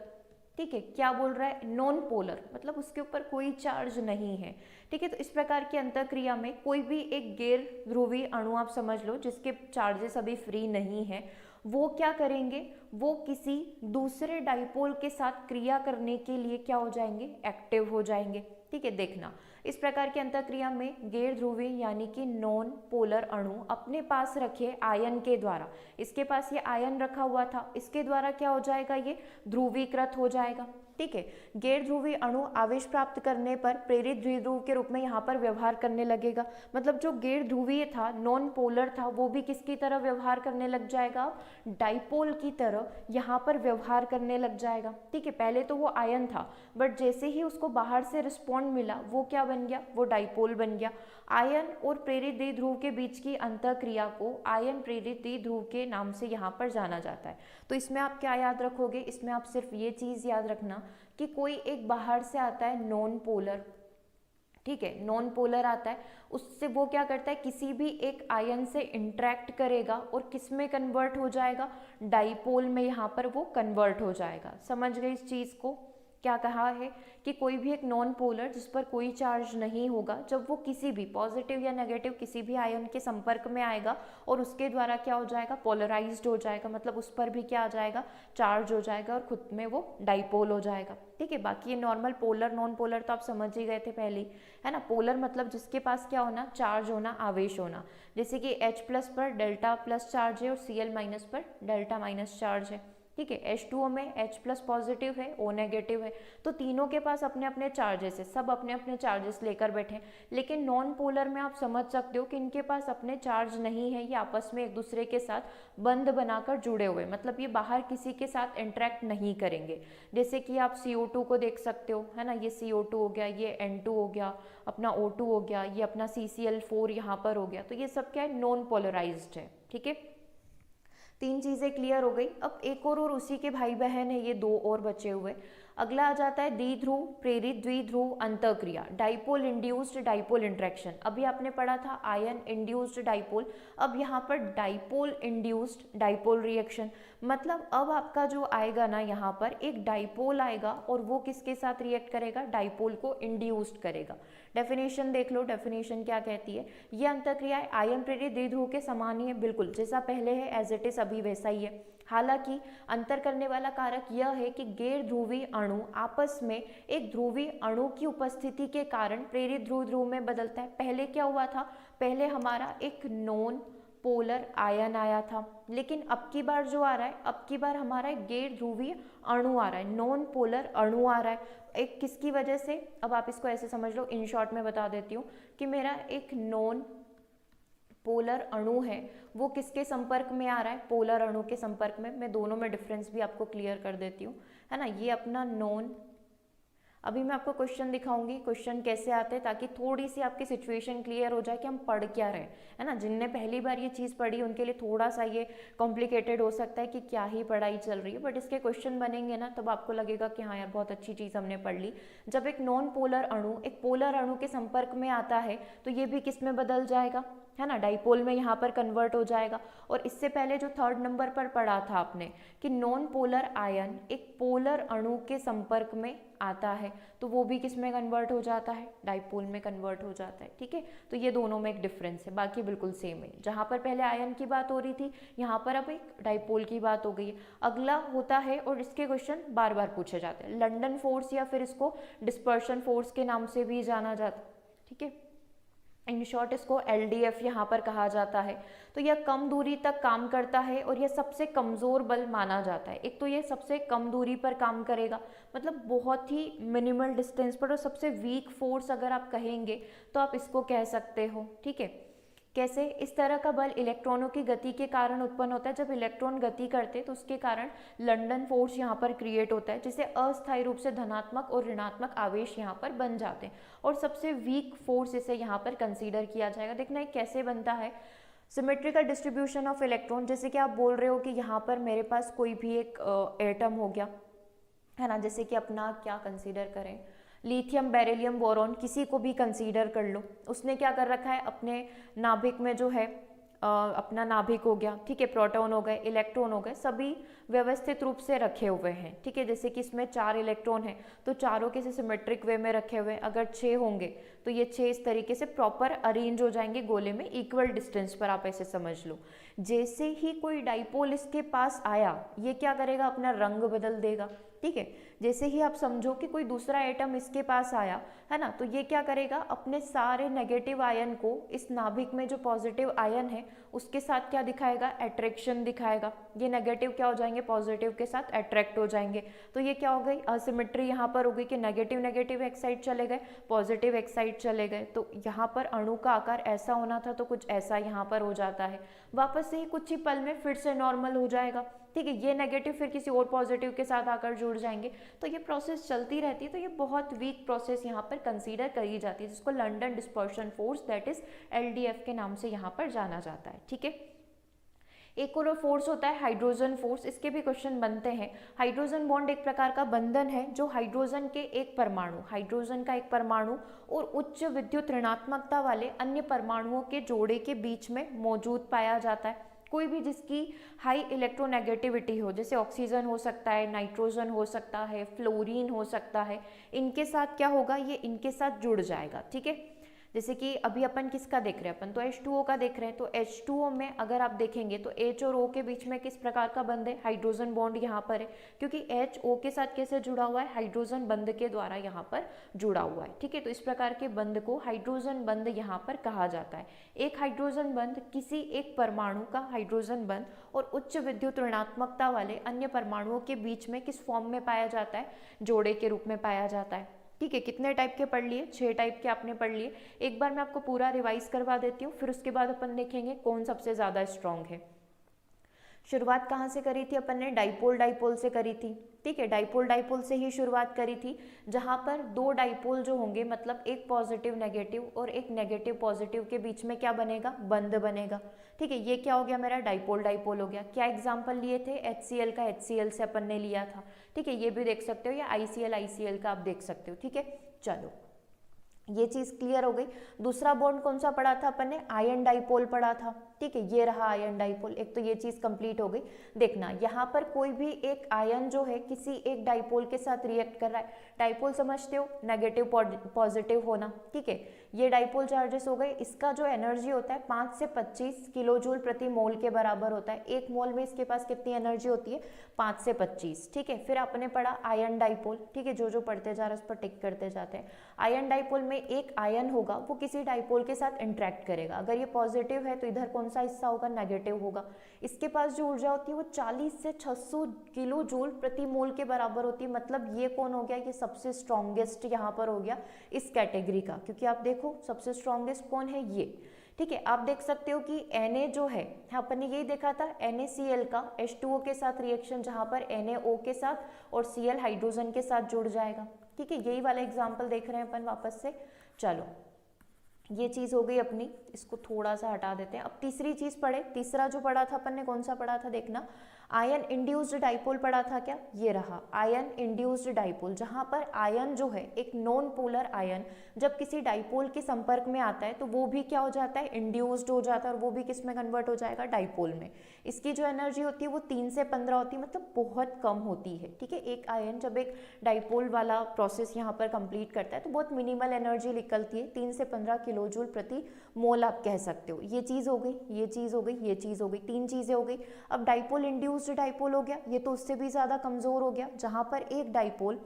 ठीक है, क्या बोल रहा है, नॉन पोलर, मतलब उसके ऊपर कोई चार्ज नहीं है, ठीक है। तो इस प्रकार की अंतःक्रिया में कोई भी एक गैर ध्रुवीय अणु आप समझ लो जिसके चार्जेस अभी फ्री नहीं है, वो क्या करेंगे, वो किसी दूसरे डाइपोल के साथ क्रिया करने के लिए क्या हो जाएंगे, एक्टिव हो जाएंगे, ठीक है। देखना, इस प्रकार की अंतःक्रिया में गैर ध्रुवीय यानी कि नॉन पोलर अणु अपने पास रखे आयन के द्वारा, इसके पास ये आयन रखा हुआ था, इसके द्वारा क्या हो जाएगा, ये ध्रुवीकृत हो जाएगा, ठीक है। गैर ध्रुवीय अणु आवेश प्राप्त करने पर प्रेरित द्विध्रुव के रूप में यहाँ पर व्यवहार करने लगेगा, मतलब जो गैर ध्रुवीय था, नॉन पोलर था, वो भी किसकी तरह व्यवहार करने लग जाएगा, डाइपोल की तरह यहाँ पर व्यवहार करने लग जाएगा, ठीक है। पहले तो वो आयन था, बट जैसे ही उसको बाहर से रिस्पॉन्ड मिला वो क्या बन गया, वो डाइपोल बन गया। आयन और प्रेरित द्विध्रुव के बीच की अंतःक्रिया को आयन प्रेरित द्विध्रुव के नाम से यहाँ पर जाना जाता है। तो इसमें आप क्या याद रखोगे, इसमें आप सिर्फ ये चीज़ याद रखना कि कोई एक बाहर से आता है नॉन पोलर, ठीक है, नॉन पोलर आता है, उससे वो क्या करता है, किसी भी एक आयन से इंट्रैक्ट करेगा और किस में कन्वर्ट हो जाएगा, डाइपोल में यहाँ पर वो कन्वर्ट हो जाएगा। समझ गए इस चीज़ को, क्या कहा है कि कोई भी एक नॉन पोलर जिस पर कोई चार्ज नहीं होगा, जब वो किसी भी पॉजिटिव या नेगेटिव किसी भी आयन के संपर्क में आएगा और उसके द्वारा क्या हो जाएगा, पोलराइज्ड हो जाएगा, मतलब उस पर भी क्या आ जाएगा, चार्ज हो जाएगा और खुद में वो डाइपोल हो जाएगा। ठीक है, बाकी ये नॉर्मल पोलर नॉन पोलर तो आप समझ ही गए थे पहले ही, है ना। पोलर मतलब जिसके पास क्या होना, चार्ज होना, आवेश होना, जैसे कि H+ पर डेल्टा प्लस चार्ज है और Cl- पर डेल्टा माइनस चार्ज है। ठीक है, H2O में H+ पॉजिटिव है, O नेगेटिव है, तो तीनों के पास अपने अपने चार्जेस है, सब अपने अपने चार्जेस लेकर बैठे हैं। लेकिन नॉन पोलर में आप समझ सकते हो कि इनके पास अपने चार्ज नहीं है, ये आपस में एक दूसरे के साथ बंध बनाकर जुड़े हुए, मतलब ये बाहर किसी के साथ इंटरेक्ट नहीं करेंगे। जैसे कि आप CO2 को देख सकते हो, है ना, ये CO2 हो गया, ये N2 हो गया, अपना O2 हो गया, ये अपना CCl4 यहाँ पर हो गया, तो ये सब क्या है, नॉन पोलराइज्ड है। ठीक है, तीन चीजें क्लियर हो गई। अब एक और उसी के भाई बहन है, ये दो और बचे हुए। अगला आ जाता है द्विध्रुव प्रेरित द्विध्रुव अंतःक्रिया, डाइपोल इंड्यूस्ड डाइपोल इंट्रैक्शन। अभी आपने पढ़ा था आयन इंड्यूस्ड डाइपोल, अब यहाँ पर डाइपोल इंड्यूस्ड डाइपोल रिएक्शन, मतलब अब आपका जो आएगा ना, यहाँ पर एक डाइपोल आएगा और वो किसके साथ रिएक्ट करेगा, डाइपोल को इंड्यूस्ड करेगा। डेफिनेशन देख लो, डेफिनेशन क्या कहती है, ये अंतःक्रिया आयन प्रेरित द्विध्रुव के समान ही है, बिल्कुल जैसा पहले है एज इट इज अभी वैसा ही है। हालांकि अंतर करने वाला कारक यह है कि गैर ध्रुवीय अणु आपस में एक ध्रुवीय अणु की उपस्थिति के कारण प्रेरित ध्रुव ध्रुव में बदलता है। पहले क्या हुआ था, पहले हमारा एक नॉन पोलर आयन आया था, लेकिन अब की बार जो आ रहा है, अब की बार हमारा एक गैर ध्रुवीय अणु आ रहा है, नॉन पोलर अणु आ रहा है। एक किसकी वजह से, अब आप इसको ऐसे समझ लो, इन शॉर्ट में बता देती हूँ कि मेरा एक नॉन पोलर अणु है, वो किसके संपर्क में आ रहा है, पोलर अणु के संपर्क में। मैं दोनों में डिफरेंस भी आपको क्लियर कर देती हूँ, है ना। ये अपना नॉन, अभी मैं आपको क्वेश्चन दिखाऊंगी, क्वेश्चन कैसे आते हैं, ताकि थोड़ी सी आपकी सिचुएशन क्लियर हो जाए कि हम पढ़ क्या रहे हैं, है ना। जिनने पहली बार ये चीज़ पढ़ी उनके लिए थोड़ा सा ये कॉम्प्लिकेटेड हो सकता है कि क्या ही पढ़ाई चल रही है, बट इसके क्वेश्चन बनेंगे ना, तब आपको लगेगा कि हाँ यार बहुत अच्छी चीज़ हमने पढ़ ली। जब एक नॉन पोलर अणु एक पोलर अणु के संपर्क में आता है तो ये भी किस में बदल जाएगा, है ना, डाइपोल में यहाँ पर कन्वर्ट हो जाएगा। और इससे पहले जो 3rd नंबर पर पढ़ा था आपने कि नॉन पोलर आयन एक पोलर अणु के संपर्क में आता है तो वो भी किस में कन्वर्ट हो जाता है, डाइपोल में कन्वर्ट हो जाता है। ठीक है, तो ये दोनों में एक डिफरेंस है, बाकी बिल्कुल सेम है। जहाँ पर पहले आयन की बात हो रही थी, यहाँ पर अब एक डाइपोल की बात हो गई है। अगला होता है, और इसके क्वेश्चन बार बार पूछे जाते हैं, लंडन फोर्स, या फिर इसको डिस्पर्शन फोर्स के नाम से भी जाना जाता है। ठीक है, इन शॉर्ट इसको LDF यहाँ पर कहा जाता है। तो यह कम दूरी तक काम करता है और यह सबसे कमज़ोर बल माना जाता है। एक तो ये सबसे कम दूरी पर काम करेगा, मतलब बहुत ही मिनिमल डिस्टेंस पर, और सबसे वीक फोर्स अगर आप कहेंगे तो आप इसको कह सकते हो। ठीक है, कैसे, इस तरह का बल इलेक्ट्रॉनों की गति के कारण उत्पन्न होता है। जब इलेक्ट्रॉन गति करते हैं तो उसके कारण लंडन फोर्स यहाँ पर क्रिएट होता है, जिसे अस्थायी रूप से धनात्मक और ऋणात्मक आवेश यहाँ पर बन जाते हैं, और सबसे वीक फोर्स इसे यहाँ पर कंसीडर किया जाएगा। देखना ये कैसे बनता है, सिमेट्रिकल डिस्ट्रीब्यूशन ऑफ इलेक्ट्रॉन, जैसे कि आप बोल रहे हो कि यहाँ पर मेरे पास कोई भी एक एटम हो गया, है ना, जैसे कि अपना क्या कंसीडर करें, लिथियम बेरिलियम बोरॉन, किसी को भी कंसीडर कर लो। उसने क्या कर रखा है, अपने नाभिक में जो है अपना नाभिक हो गया, ठीक है, प्रोटॉन हो गए, इलेक्ट्रॉन हो गए, सभी व्यवस्थित रूप से रखे हुए हैं। ठीक है, जैसे कि इसमें 4 इलेक्ट्रॉन हैं तो चारों के से सिमेट्रिक वे में रखे हुए हैं। अगर 6 होंगे तो ये 6 इस तरीके से प्रॉपर अरेंज हो जाएंगे गोले में, इक्वल डिस्टेंस पर, आप ऐसे समझ लो। जैसे ही कोई डाइपोल इसके पास आया, ये क्या करेगा, अपना रंग बदल देगा। ठीक है, जैसे ही आप समझो कि कोई दूसरा एटम इसके पास आया, है ना, तो ये क्या करेगा, अपने सारे नेगेटिव आयन को इस नाभिक में जो पॉजिटिव आयन है उसके साथ क्या दिखाएगा, अट्रैक्शन दिखाएगा। ये नेगेटिव क्या हो जाएंगे, पॉजिटिव के साथ अट्रैक्ट हो जाएंगे। तो ये क्या हो गई, असिमेट्री यहाँ पर हो गई कि नेगेटिव नेगेटिव एक साइड चले गए, पॉजिटिव एक साइड चले गए। तो यहाँ पर अणु का आकार ऐसा होना था तो कुछ ऐसा यहाँ पर हो जाता है, वापस से ही कुछ ही पल में फिर से नॉर्मल हो जाएगा। ठीक है, ये नेगेटिव फिर किसी और पॉजिटिव के साथ आकर जुड़ जाएंगे, तो ये प्रोसेस चलती रहती है। तो ये बहुत वीक प्रोसेस यहाँ पर कंसीडर करी जाती है, जिसको London dispersion force, that is LDF के नाम से यहाँ पर जाना जाता है। ठीक है, एक और फोर्स होता है हाइड्रोजन फोर्स, इसके भी क्वेश्चन बनते हैं। हाइड्रोजन बॉन्ड एक प्रकार का बंधन है जो हाइड्रोजन के एक परमाणु, हाइड्रोजन का एक परमाणु और उच्च विद्युत ऋणात्मकता वाले अन्य परमाणुओं के जोड़े के बीच में मौजूद पाया जाता है। कोई भी जिसकी हाई इलेक्ट्रोनेगेटिविटी हो, जैसे ऑक्सीजन हो सकता है, नाइट्रोजन हो सकता है, फ्लोरीन हो सकता है, इनके साथ क्या होगा, ये इनके साथ जुड़ जाएगा। ठीक है, जैसे कि अभी अपन किसका देख रहे हैं, अपन तो H2O का देख रहे हैं, तो H2O में अगर आप देखेंगे तो H और O के बीच में किस प्रकार का बंध है, हाइड्रोजन बॉन्ड यहाँ पर है, क्योंकि H O के साथ कैसे जुड़ा हुआ है, हाइड्रोजन बंध के द्वारा यहाँ पर जुड़ा हुआ है। ठीक है, तो इस प्रकार के बंध को हाइड्रोजन बंध यहाँ पर कहा जाता है। एक हाइड्रोजन बंध किसी एक परमाणु का हाइड्रोजन बंध और उच्च विद्युत ऋणात्मकता वाले अन्य परमाणुओं के बीच में किस फॉर्म में पाया जाता है, जोड़े के रूप में पाया जाता है। ठीक है, कितने टाइप के पढ़ लिए, 6 टाइप के आपने पढ़ लिए। एक बार मैं आपको पूरा रिवाइज करवा देती हूँ, फिर उसके बाद अपन देखेंगे कौन सबसे ज़्यादा स्ट्रॉन्ग है। शुरुआत कहाँ से करी थी अपन ने, डाइपोल डाइपोल से करी थी। ठीक है, डाइपोल डाइपोल से ही शुरुआत करी थी, जहाँ पर दो डाइपोल जो होंगे, मतलब एक पॉजिटिव नेगेटिव और एक नेगेटिव पॉजिटिव के बीच में क्या बनेगा, बंध बनेगा। ठीक है, ये क्या हो गया, मेरा डाइपोल डाइपोल हो गया। क्या एग्जाम्पल लिए थे, HCl का, HCl से अपन ने लिया था। ठीक है, ये भी देख सकते हो, या ICl का आप देख सकते हो। ठीक है, चलो ये चीज क्लियर हो गई। दूसरा बॉन्ड कौन सा पढ़ा था अपन ने, आयन डाइपोल पढ़ा था। ठीक है, ये रहा आयन डाइपोल। एक तो ये चीज कंप्लीट हो गई। देखना यहाँ पर कोई भी एक आयन जो है किसी एक डाइपोल के साथ रिएक्ट कर रहा है। डाइपोल समझते हो, नेगेटिव पॉजिटिव होना। ठीक है, ये डाइपोल चार्जेस हो गए। इसका जो एनर्जी होता है 5 से 25 किलो जूल प्रति मोल के बराबर होता है। एक मोल में इसके पास कितनी एनर्जी होती है, 5 से 25। ठीक है, फिर आपने पढ़ा आयन डाइपोल। ठीक है, जो पढ़ते जा रहे हैं उस पर टिक करते जाते हैं। आयन डाइपोल में एक आयन होगा, वो किसी डाइपोल के साथ इंटरेक्ट करेगा। अगर ये पॉजिटिव है तो इधर कौन सा हिस्सा होगा, नेगेटिव होगा। इसके पास जो ऊर्जा होती है वो 40 से 600 किलो जूल प्रति मोल के बराबर होती है। मतलब ये कौन हो गया, ये सबसे स्ट्रॉन्गेस्ट यहाँ पर हो गया इस कैटेगरी का, क्योंकि आप देखो सबसे स्ट्रॉन्गेस्ट कौन है, ये। ठीक है, आप देख सकते हो कि Na जो है, अपन ने यही देखा था, NaCl का H2O के साथ रिएक्शन, जहाँ पर NaO के साथ और Cl हाइड्रोजन के साथ जुड़ जाएगा। ठीक है, यही वाला एग्जाम्पल देख रहे हैं अपन वापस से। चलो ये चीज हो गई अपनी, इसको थोड़ा सा हटा देते हैं। अब तीसरी चीज पढ़े। तीसरा जो पढ़ा था अपन ने, कौन सा पढ़ा था, देखना, आयन इंड्यूस्ड डाइपोल पढ़ा था क्या, ये रहा आयन इंड्यूस्ड डाइपोल, जहां पर आयन जो है एक नॉन पोलर आयन जब किसी डाइपोल के संपर्क में आता है तो वो भी क्या हो जाता है, इंड्यूस्ड हो जाता है, और वो भी किस में कन्वर्ट हो जाएगा, डाइपोल में। इसकी जो एनर्जी होती है वो 3 से 15 होती है, मतलब बहुत कम होती है। ठीक है, एक आयन जब एक डाइपोल वाला प्रोसेस यहाँ पर कंप्लीट करता है तो बहुत मिनिमल एनर्जी निकलती है, 3 से 15 किलो जूल प्रति मोल आप कह सकते हो। ये चीज हो गई, ये चीज हो गई, ये चीज हो गई, 3 चीजें हो गई। अब डाइपोल इंड्यूस्ड डाइपोल हो गया, ये तो उससे भी ज्यादा कमजोर हो गया, जहां पर एक डाइपोल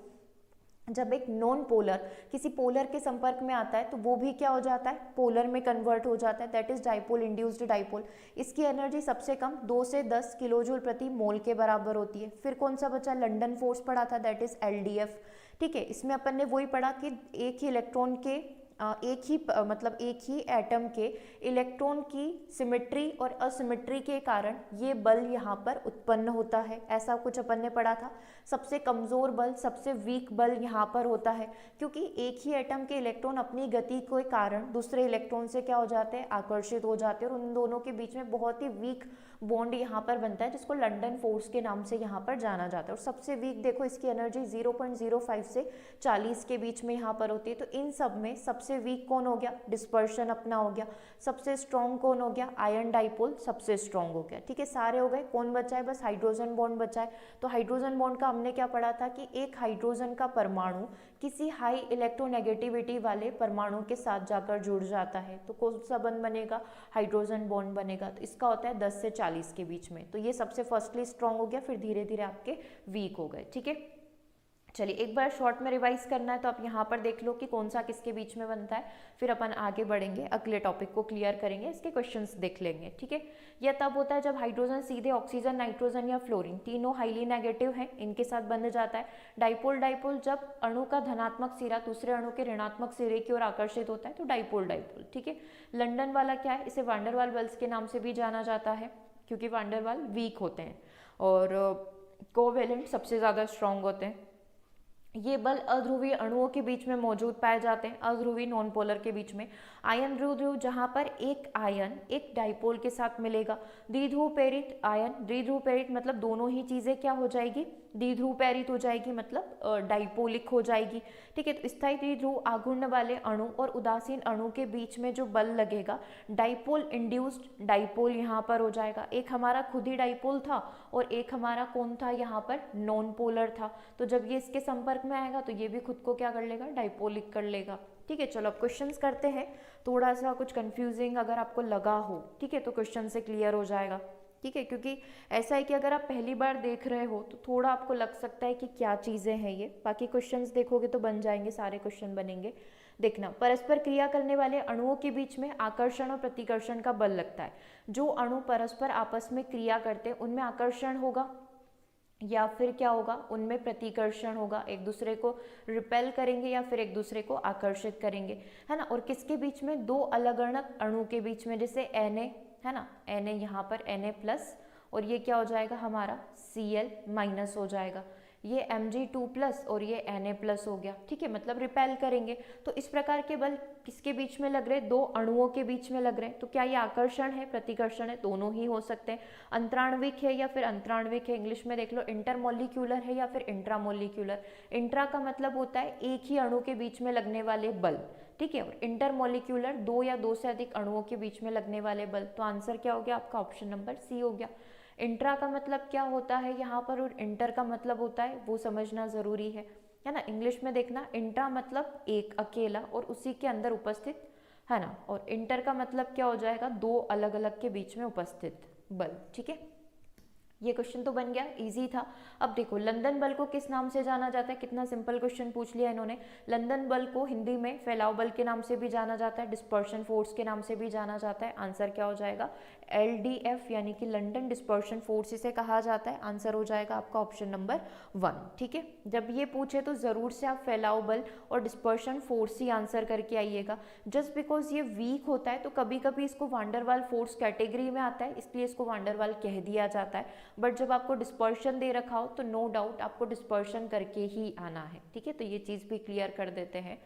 जब एक नॉन पोलर किसी पोलर के संपर्क में आता है तो वो भी क्या हो जाता है, पोलर में कन्वर्ट हो जाता है, that is dipole induced dipole. इसकी एनर्जी सबसे कम 2 से 10 किलो जूल प्रति मोल के बराबर होती है। फिर कौन सा बचा, लंदन फोर्स पढ़ा था, दैट इज LDF। ठीक है, इसमें अपन ने वही पढ़ा कि एक ही इलेक्ट्रॉन के मतलब एक ही एटम के इलेक्ट्रॉन की सिमेट्री और असिमेट्री के कारण ये बल यहाँ पर उत्पन्न होता है, ऐसा कुछ अपन ने पढ़ा था। सबसे कमजोर बल, सबसे वीक बल यहाँ पर होता है, क्योंकि एक ही एटम के इलेक्ट्रॉन अपनी गति के कारण दूसरे इलेक्ट्रॉन से क्या हो जाते हैं, आकर्षित हो जाते हैं, और उन दोनों के बीच में बहुत ही वीक बॉन्ड यहाँ पर बनता है, जिसको लंदन फोर्स के नाम से यहाँ पर जाना जाता है। और सबसे वीक देखो, इसकी एनर्जी 0.05 से 40 के बीच में यहाँ पर होती है। तो इन सब में सबसे वीक कौन हो गया, डिस्पर्शन अपना हो गया। सबसे स्ट्रॉन्ग कौन हो गया, आयन डाइपोल सबसे स्ट्रॉन्ग हो गया। ठीक है, सारे हो गए, कौन बचा है, बस हाइड्रोजन बॉन्ड बचा है। तो हाइड्रोजन बॉन्ड का हमने क्या पढ़ा था कि एक हाइड्रोजन का परमाणु किसी हाई इलेक्ट्रोनेगेटिविटी वाले परमाणु के साथ जाकर जुड़ जाता है तो कौन सा बंध बनेगा, हाइड्रोजन बॉन्ड बनेगा। तो इसका होता है 10 से 40 के बीच में। तो ये सबसे फर्स्टली स्ट्रॉन्ग हो गया, फिर धीरे धीरे आपके वीक हो गए। ठीक है, चलिए एक बार शॉर्ट में रिवाइज करना है तो आप यहाँ पर देख लो कि कौन सा किसके बीच में बनता है, फिर अपन आगे बढ़ेंगे, अगले टॉपिक को क्लियर करेंगे, इसके क्वेश्चंस देख लेंगे। ठीक है, यह तब होता है जब हाइड्रोजन सीधे ऑक्सीजन, नाइट्रोजन या फ्लोरीन तीनों हाईली नेगेटिव हैं, इनके साथ बंध जाता है। डाइपोल डाइपोल जब अणु का धनात्मक सिरा दूसरे अणु के ऋणात्मक सिरे की ओर आकर्षित होता है तो डाइपोल डाइपोल। ठीक है, लंदन वाला क्या है, इसे वांडरवाल बल्स के नाम से भी जाना जाता है, क्योंकि वांडरवाल वीक होते हैं और कोवेलेंट सबसे ज़्यादा स्ट्रॉन्ग होते हैं। ये बल अध्रुवीय अणुओं के बीच में मौजूद पाए जाते हैं, अध्रुवीय नॉन पोलर के बीच में। आयन द्विध्रुव, जहां पर एक आयन एक डाइपोल के साथ मिलेगा। द्विध्रुव प्रेरित आयन, द्विध्रुव प्रेरित मतलब दोनों ही चीजें क्या हो जाएगी, द्विध्रुव प्रेरित हो जाएगी, मतलब डाइपोलिक हो जाएगी। ठीक है, तो स्थायी द्विध्रुव आघूर्ण वाले अणु और उदासीन अणु के बीच में जो बल लगेगा, डाइपोल इंड्यूस्ड डाइपोल यहाँ पर हो जाएगा। एक हमारा खुद ही डाइपोल था और एक हमारा कौन था यहाँ पर, नॉन पोलर था। तो जब ये इसके संपर्क में आएगा तो ये भी खुद को क्या कर लेगा, डाइपोलिक कर लेगा। ठीक है, चलो अब क्वेश्चंस करते हैं। थोड़ा सा कुछ कंफ्यूजिंग अगर आपको लगा हो, ठीक है, तो क्वेश्चन से क्लियर हो जाएगा। ठीक है, क्योंकि ऐसा है कि अगर आप पहली बार देख रहे हो तो थोड़ा आपको लग सकता है कि क्या चीज़ें हैं ये, बाकी क्वेश्चंस देखोगे तो बन जाएंगे, सारे क्वेश्चन बनेंगे। देखना, परस्पर क्रिया करने वाले अणुओं के बीच में आकर्षण और प्रतिकर्षण का बल लगता है। जो अणु परस्पर आपस में क्रिया करते हैं उनमें आकर्षण होगा या फिर क्या होगा, उनमें प्रतिकर्षण होगा, एक दूसरे को रिपेल करेंगे या फिर एक दूसरे को आकर्षित करेंगे, है ना। और किसके बीच में, दो अलग अलग अणु के बीच में, जैसे Na है ना, Na यहाँ पर Na+ और ये क्या हो जाएगा हमारा Cl- हो जाएगा, ये Mg2+ और ये Na+ हो गया। ठीक है, मतलब रिपेल करेंगे। तो इस प्रकार के बल किसके बीच में लग रहे हैं, दो अणुओं के बीच में लग रहे हैं। तो क्या ये आकर्षण है, प्रतिकर्षण है, दोनों ही हो सकते हैं। अंतराण्विक है या फिर अंतराण्विक है, इंग्लिश में देख लो इंटरमोलिक्यूलर है या फिर इंट्रामोलिक्यूलर। इंट्रा का मतलब होता है एक ही अणु के बीच में लगने वाले बल, ठीक है, और इंटरमोलिक्यूलर दो या दो से अधिक अणुओं के बीच में लगने वाले बल। तो आंसर क्या हो गया आपका, ऑप्शन नंबर सी हो गया। इंट्रा का मतलब क्या होता है यहाँ पर और इंटर का मतलब होता है वो समझना जरूरी है ना। इंग्लिश में देखना, इंट्रा मतलब एक, अकेला और उसी के अंदर उपस्थित, है ना, और इंटर का मतलब क्या हो जाएगा, दो अलग अलग के बीच में उपस्थित बल। ठीक है, ये क्वेश्चन तो बन गया, इजी था। अब देखो, लंदन बल को किस नाम से जाना जाता है, कितना सिंपल क्वेश्चन पूछ लिया इन्होंने। लंदन बल को हिंदी में फैलाव बल के नाम से भी जाना जाता है, डिस्पर्शन फोर्स के नाम से भी जाना जाता है। आंसर क्या हो जाएगा, LDF यानी कि लंदन डिस्पर्शन फोर्स इसे कहा जाता है। आंसर हो जाएगा आपका ऑप्शन नंबर 1। ठीक है, जब ये पूछे तो जरूर से आप फैलाव बल और डिस्पर्शन फोर्स ही आंसर करके आइएगा। जस्ट बिकॉज ये वीक होता है तो कभी कभी इसको वांडरवाल फोर्स कैटेगरी में आता है, इसलिए इसको वांडरवाल कह दिया जाता है। बट जब आपको डिस्पर्शन दे रखा हो तो नो डाउट आपको डिस्पर्शन करके ही आना है। ठीक है, तो ये चीज़ भी क्लियर कर देते हैं।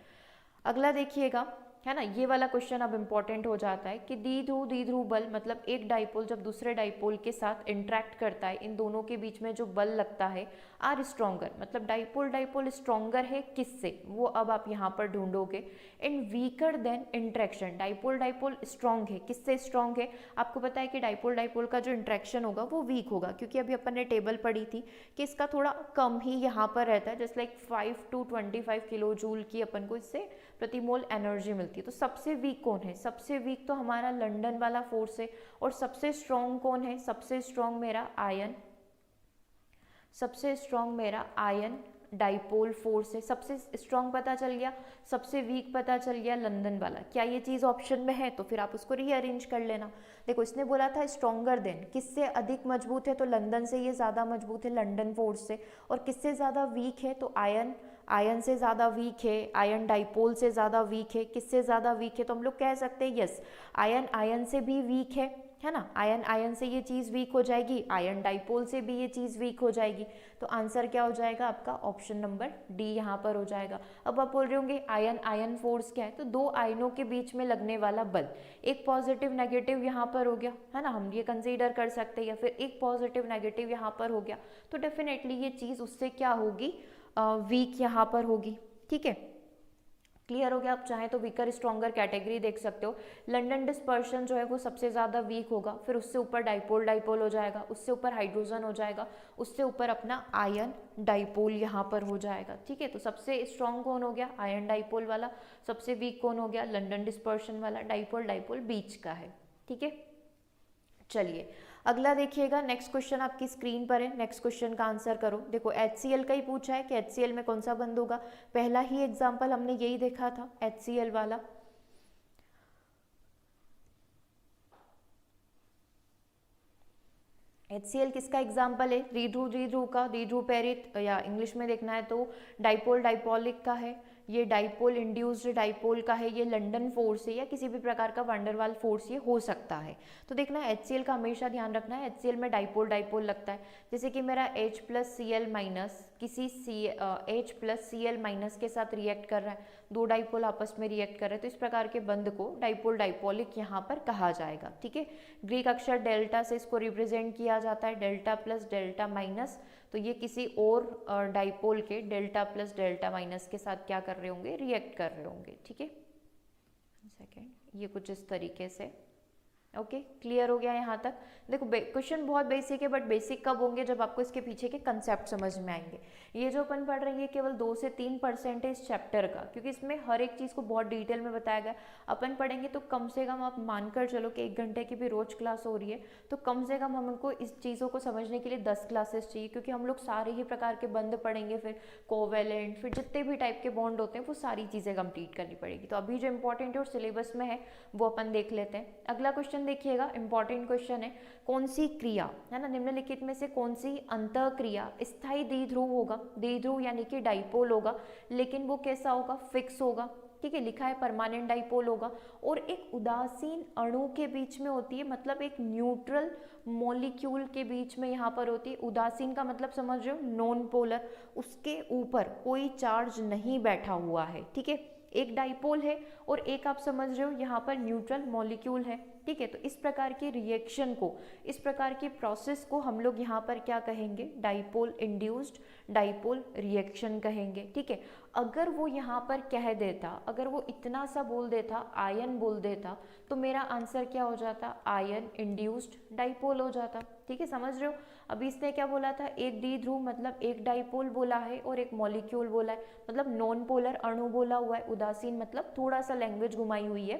अगला देखिएगा, है ना, ये वाला क्वेश्चन अब इंपॉर्टेंट हो जाता है कि द्विध्रुव बल, मतलब एक डाइपोल जब दूसरे डाइपोल के साथ इंटरेक्ट करता है, इन दोनों के बीच में जो बल लगता है, आर स्ट्रॉन्गर, मतलब डाइपोल स्ट्रॉन्गर है किससे, वो अब आप यहाँ पर ढूंढोगे। इन weaker than interaction, dipole strong है, किससे स्ट्रॉन्ग है, आपको पता है कि डाइपोल का जो इंट्रैक्शन होगा वो वीक होगा, क्योंकि अभी अपन ने टेबल पढ़ी थी कि इसका थोड़ा कम ही यहाँ पर रहता है, just like 5 to 25 kilo joule की अपन को इससे प्रति मोल एनर्जी मिलती है। तो सबसे वीक कौन है, सबसे वीक तो हमारा लंदन वाला फोर्स है। और सबसे स्ट्रॉन्ग कौन है, सबसे स्ट्रॉन्ग मेरा आयन, सबसे स्ट्रॉन्ग मेरा आयन डाइपोल फोर्स है। सबसे स्ट्रॉन्ग पता चल गया, सबसे वीक पता चल गया लंदन वाला। क्या ये चीज़ ऑप्शन में है, तो फिर आप उसको रीअरेंज कर लेना। देखो, इसने बोला था स्ट्रॉन्गर देन, किससे अधिक मजबूत है, तो लंदन से ये ज़्यादा मजबूत है, लंदन फोर्स से। और किससे ज़्यादा वीक है, तो आयन से ज़्यादा वीक है, आयन डाइपोल से ज़्यादा वीक है। किससे ज़्यादा वीक है, तो हम लोग कह सकते हैं यस, आयन से भी वीक है ना, आयन से ये चीज़ वीक हो जाएगी, आयन डाइपोल से भी ये चीज़ वीक हो जाएगी। तो आंसर क्या हो जाएगा आपका, ऑप्शन नंबर डी यहाँ पर हो जाएगा। अब आप बोल रहे होंगे आयन फोर्स क्या है, तो दो आयनों के बीच में लगने वाला बल, एक पॉजिटिव नेगेटिव यहाँ पर हो गया, है ना, हम ये कंसीडर कर सकते हैं, या फिर एक पॉजिटिव नेगेटिव यहाँ पर हो गया, तो डेफिनेटली ये चीज़ उससे क्या होगी, वीक यहाँ पर होगी। ठीक है, क्लियर हो गया। आप चाहें तो वीकर स्ट्रॉन्गर कैटेगरी देख सकते हो। लंदन डिस्पर्शन जो है वो सबसे ज़्यादा वीक होगा, फिर उससे ऊपर डाइपोल हो जाएगा, उससे ऊपर हाइड्रोजन हो जाएगा, उससे ऊपर अपना आयन डाइपोल यहाँ पर हो जाएगा। ठीक है, तो सबसे स्ट्रॉन्ग कौन हो गया, आयन डाइपोल वाला, सबसे वीक कौन हो गया, लंदन डिस्पर्शन वाला। डाइपोल बीच का है। ठीक है, चलिए अगला देखिएगा, नेक्स्ट क्वेश्चन आपकी स्क्रीन पर है। नेक्स्ट क्वेश्चन का आंसर करो। देखो, HCl का ही पूछा है कि HCl में कौन सा बंद होगा। पहला ही एग्जांपल हमने यही देखा था, HCl वाला। HCl किसका एग्जाम्पल है, द्विध्रुव का, द्विध्रुव प्रेरित, या इंग्लिश में देखना है तो डाइपोलिक का है। ये डाइपोल इंड्यूस्ड डाइपोल का है, ये लंदन फोर्स है, या किसी भी प्रकार का वंडरवाल फोर्स ये हो सकता है। तो देखना HCl का हमेशा ध्यान रखना है, HCl में डाइपोल लगता है, जैसे कि मेरा H+Cl- किसी H प्लस Cl माइनस के साथ रिएक्ट कर रहा है, दो डाइपोल आपस में रिएक्ट कर रहे हैं, तो इस प्रकार के बंध को डाइपोल डाइपोलिक यहाँ पर कहा जाएगा। ठीक है, ग्रीक अक्षर डेल्टा से इसको रिप्रेजेंट किया जाता है, डेल्टा प्लस डेल्टा माइनस, तो ये किसी और डाइपोल के डेल्टा प्लस डेल्टा माइनस के साथ क्या कर रहे होंगे, रिएक्ट कर रहे होंगे। ठीक है, सेकेंड, ये कुछ इस तरीके से। ओके, क्लियर हो गया यहाँ तक। देखो क्वेश्चन बहुत बेसिक है, बट बेसिक कब होंगे, जब आपको इसके पीछे के कंसेप्ट समझ में आएंगे। ये जो अपन पढ़ रहे हैं केवल 2 से 3% है इस चैप्टर का, क्योंकि इसमें हर एक चीज़ को बहुत डिटेल में बताया गया। अपन पढ़ेंगे तो कम से कम आप मानकर चलो कि 1 घंटे की भी रोज क्लास हो रही है, तो कम से कम हमको इस चीज़ों को समझने के लिए 10 क्लासेस चाहिए, क्योंकि हम लोग सारे ही प्रकार के बंध पढ़ेंगे, फिर कोवेलेंट, फिर जितने भी टाइप के बॉन्ड होते हैं वो सारी चीज़ें कंप्लीट करनी पड़ेगी। तो अभी जो इंपॉर्टेंट है और सिलेबस में है वो अपन देख लेते हैं। अगला क्वेश्चन देखिएगा, इंपॉर्टेंट क्वेश्चन है, कौन सी क्रिया है ना, निम्नलिखित में से कौन सी अंतः क्रिया स्थायी द्विध्रुव होगा, द्विध्रुव यानी कि डाइपोल होगा, लेकिन वो कैसा होगा, फिक्स होगा। ठीक है, लिखा है परमानेंट डाइपोल होगा, और एक उदासीन अणु के बीच में होती है, मतलब एक न्यूट्रल मॉलिक्यूल के बीच में यहाँ पर होती है। उदासीन का मतलब समझ रहे हो, नॉन पोलर, उसके ऊपर कोई चार्ज नहीं बैठा हुआ है। ठीक है, एक डाइपोल है और एक आप समझ रहे हो यहाँ पर न्यूट्रल मॉलिक्यूल है। ठीक है, तो इस प्रकार के रिएक्शन को, इस प्रकार की प्रोसेस को हम लोग यहाँ पर क्या कहेंगे, डाइपोल इंड्यूस्ड डाइपोल रिएक्शन कहेंगे। ठीक है, अगर वो यहाँ पर कह देता, अगर वो इतना सा बोल देता, आयन बोल देता, तो मेरा आंसर क्या हो जाता, आयन इंड्यूस्ड डाइपोल हो जाता। ठीक है, समझ रहे हो। अभी इसने क्या बोला था, एक द्विध्रुव मतलब एक डाइपोल बोला है और एक मॉलिक्यूल बोला है, मतलब नॉन पोलर अणु बोला हुआ है। उदासीन मतलब थोड़ा सा लैंग्वेज घुमाई हुई है,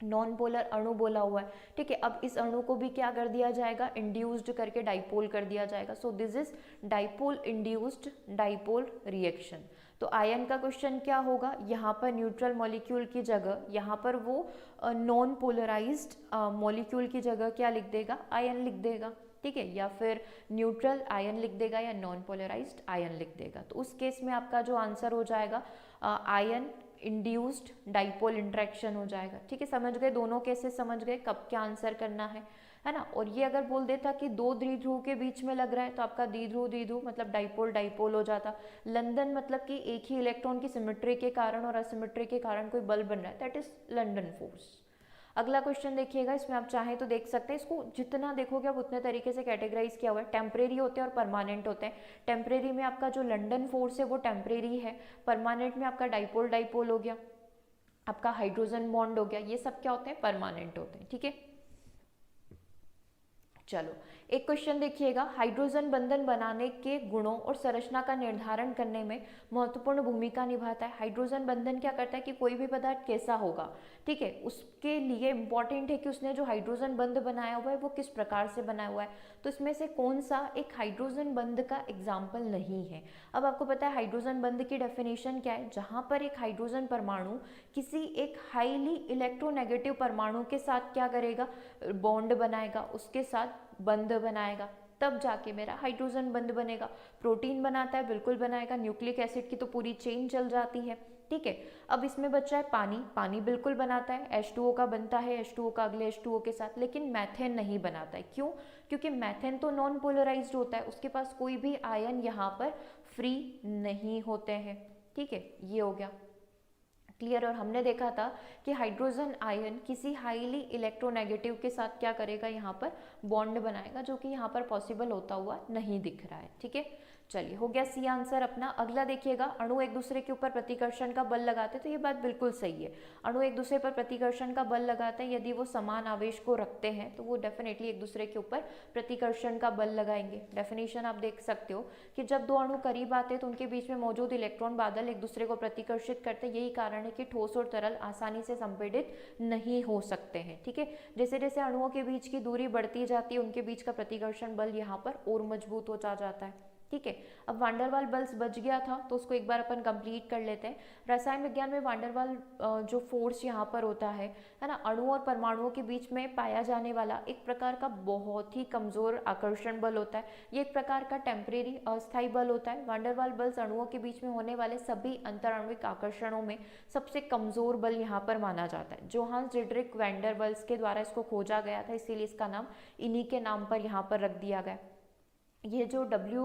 नॉन पोलर अणु बोला हुआ है। ठीक है, अब इस अणु को भी क्या कर दिया जाएगा, इंड्यूस्ड करके डाइपोल कर दिया जाएगा। So this is dipole induced dipole reaction. तो आयन का क्वेश्चन क्या होगा, यहाँ पर न्यूट्रल मॉलिक्यूल की जगह यहाँ पर वो नॉन पोलराइज्ड मॉलिक्यूल की जगह क्या लिख देगा, आयन लिख देगा। ठीक है, या फिर न्यूट्रल आयन लिख देगा या नॉन पोलराइज्ड आयन लिख देगा। तो उस केस में आपका जो आंसर हो जाएगा आयन इंड्यूस्ड डाइपोल इंट्रैक्शन हो जाएगा। ठीक है, समझ गए, दोनों केसेस समझ गए कब क्या आंसर करना है ना। और ये अगर बोल देता कि दो द्विध्रुव के बीच में लग रहा है, तो आपका द्विध्रुव द्विध्रुव मतलब डाइपोल डाइपोल हो जाता। लंदन मतलब कि एक ही इलेक्ट्रॉन की सिमेट्री के कारण और असिमेट्री के कारण कोई बल बन रहा है, दैट इज लंदन फोर्स। अगला क्वेश्चन देखिएगा, इसमें आप चाहें तो देख सकते हैं, इसको जितना देखोगे आप उतने तरीके से कैटेगराइज किया हुआ है। टेम्परेरी होते हैं और परमानेंट होते हैं। टेम्परेरी में आपका जो लंदन फोर्स है वो टेम्परेरी है, परमानेंट में आपका डाइपोल डाइपोल हो गया, आपका हाइड्रोजन बॉन्ड हो गया, ये सब क्या होते हैं, परमानेंट होते हैं। ठीक है, चलो एक क्वेश्चन देखिएगा, हाइड्रोजन बंधन बनाने के गुणों और संरचना का निर्धारण करने में महत्वपूर्ण भूमिका निभाता है। हाइड्रोजन बंधन क्या करता है कि कोई भी पदार्थ कैसा होगा, ठीक है, उसके लिए इंपॉर्टेंट है कि उसने जो हाइड्रोजन बंध बनाया हुआ है वो किस प्रकार से बनाया हुआ है। तो इसमें से कौन सा एक हाइड्रोजन बंध का एग्जाम्पल नहीं है। अब आपको पता है हाइड्रोजन बंध की डेफिनेशन क्या है, जहां पर एक हाइड्रोजन परमाणु किसी एक हाईली इलेक्ट्रोनेगेटिव परमाणु के साथ क्या करेगा, बॉन्ड बनाएगा, उसके साथ बंध बनाएगा, तब जाके मेरा हाइड्रोजन बंध बनेगा। प्रोटीन बनाता है, बिल्कुल बनाएगा, न्यूक्लिक एसिड की तो पूरी चेन चल जाती है। ठीक है, अब इसमें बचा है पानी, पानी बिल्कुल बनाता है, H2O का बनता है, H2O का अगले H2O के साथ, लेकिन मैथेन नहीं बनाता है। क्यों? क्योंकि मैथेन तो नॉन पोलराइज्ड होता है, उसके पास कोई भी आयन यहाँ पर फ्री नहीं होते हैं। ठीक है, ये हो गया क्लियर। और हमने देखा था कि हाइड्रोजन आयन किसी हाईली इलेक्ट्रोनेगेटिव के साथ क्या करेगा, यहाँ पर बॉन्ड बनाएगा, जो कि यहाँ पर पॉसिबल होता हुआ नहीं दिख रहा है। ठीक है, चलिए हो गया सी आंसर अपना। अगला देखिएगा, अणु एक दूसरे के ऊपर प्रतिकर्षण का बल लगाते हैं, तो ये बात बिल्कुल सही है, अणु एक दूसरे पर प्रतिकर्षण का बल लगाते हैं। यदि वो समान आवेश को रखते हैं तो वो डेफिनेटली एक दूसरे के ऊपर प्रतिकर्षण का बल लगाएंगे। डेफिनेशन आप देख सकते हो कि जब दो अणु करीब आते हैं तो उनके बीच में मौजूद इलेक्ट्रॉन बादल एक दूसरे को प्रतिकर्षित करते हैं। यही कारण है कि ठोस और तरल आसानी से संपीड़ित नहीं हो सकते हैं। ठीक है, जैसे जैसे अणुओं के बीच की दूरी बढ़ती जाती है, उनके बीच का प्रतिकर्षण बल यहाँ पर और मजबूत हो जाता है। ठीक है, अब वांडरवाल बल्स बच गया था तो उसको एक बार अपन कंप्लीट कर लेते हैं। रसायन विज्ञान में वांडरवाल जो फोर्स यहाँ पर होता है ना, अणु और परमाणुओं के बीच में पाया जाने वाला एक प्रकार का बहुत ही कमजोर आकर्षण बल होता है। ये एक प्रकार का टेम्परेरी अस्थायी बल होता है। वांडरवाल बल्स अणुओं के बीच में होने वाले सभी अंतराण्विक आकर्षणों में सबसे कमजोर बल यहाँ पर माना जाता है। जोहान्स डिडरिक वैंडर वाल्स के द्वारा इसको खोजा गया था, इसीलिए इसका नाम इन्हीं के नाम पर यहाँ पर रख दिया गया। ये जो W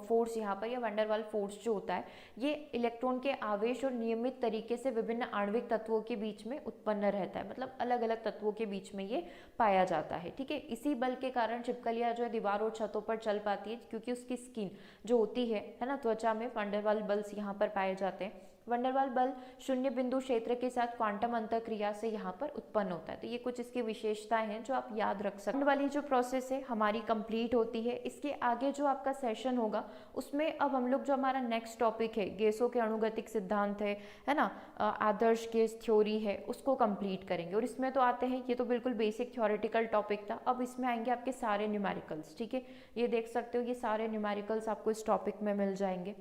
फोर्स यहाँ पर या वंडरवाल फोर्स जो होता है, ये इलेक्ट्रॉन के आवेश और नियमित तरीके से विभिन्न आणविक तत्वों के बीच में उत्पन्न रहता है, मतलब अलग अलग तत्वों के बीच में ये पाया जाता है। ठीक है, इसी बल के कारण छिपकलियाँ जो है दीवार और छतों पर चल पाती है, क्योंकि उसकी स्किन जो होती है ना, त्वचा में वंडरवाल बल्स यहाँ पर पाए जाते हैं। वंडरवाल बल शून्य बिंदु क्षेत्र के साथ क्वांटम अंतःक्रिया से यहाँ पर उत्पन्न होता है। तो ये कुछ इसकी विशेषताएं हैं जो आप याद रख सकते हैं। वाली जो प्रोसेस है हमारी कंप्लीट होती है। इसके आगे जो आपका सेशन होगा उसमें अब हम लोग जो हमारा नेक्स्ट टॉपिक है गैसों के अणुगतिक सिद्धांत है ना, आदर्श गैस थ्योरी है, उसको कंप्लीट करेंगे। और इसमें तो आते हैं, ये तो बिल्कुल बेसिक थ्योरेटिकल टॉपिक था, अब इसमें आएंगे आपके सारे न्यूमेरिकल्स। ठीक है, ये देख सकते हो, ये सारे न्यूमेरिकल्स आपको इस टॉपिक में मिल जाएंगे।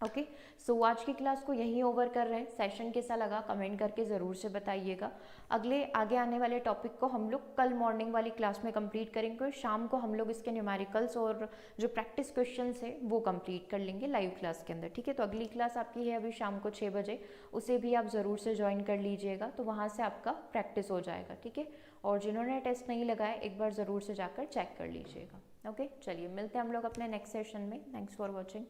ओके, सो आज की क्लास को यहीं ओवर कर रहे हैं। सेशन कैसा लगा कमेंट करके ज़रूर से बताइएगा। अगले आगे आने वाले टॉपिक को हम लोग कल मॉर्निंग वाली क्लास में कंप्लीट करेंगे और शाम को हम लोग इसके न्यूमेरिकल्स और जो प्रैक्टिस क्वेश्चंस है वो कंप्लीट कर लेंगे लाइव क्लास के अंदर। ठीक है, तो अगली क्लास आपकी है अभी शाम को 6 बजे, उसे भी आप ज़रूर से ज्वाइन कर लीजिएगा, तो वहाँ से आपका प्रैक्टिस हो जाएगा। ठीक है, और जिन्होंने टेस्ट नहीं लगाया एक बार ज़रूर से जाकर चेक कर लीजिएगा। ओके, चलिए मिलते हैं हम लोग अपने नेक्स्ट सेशन में। Thanks for watching.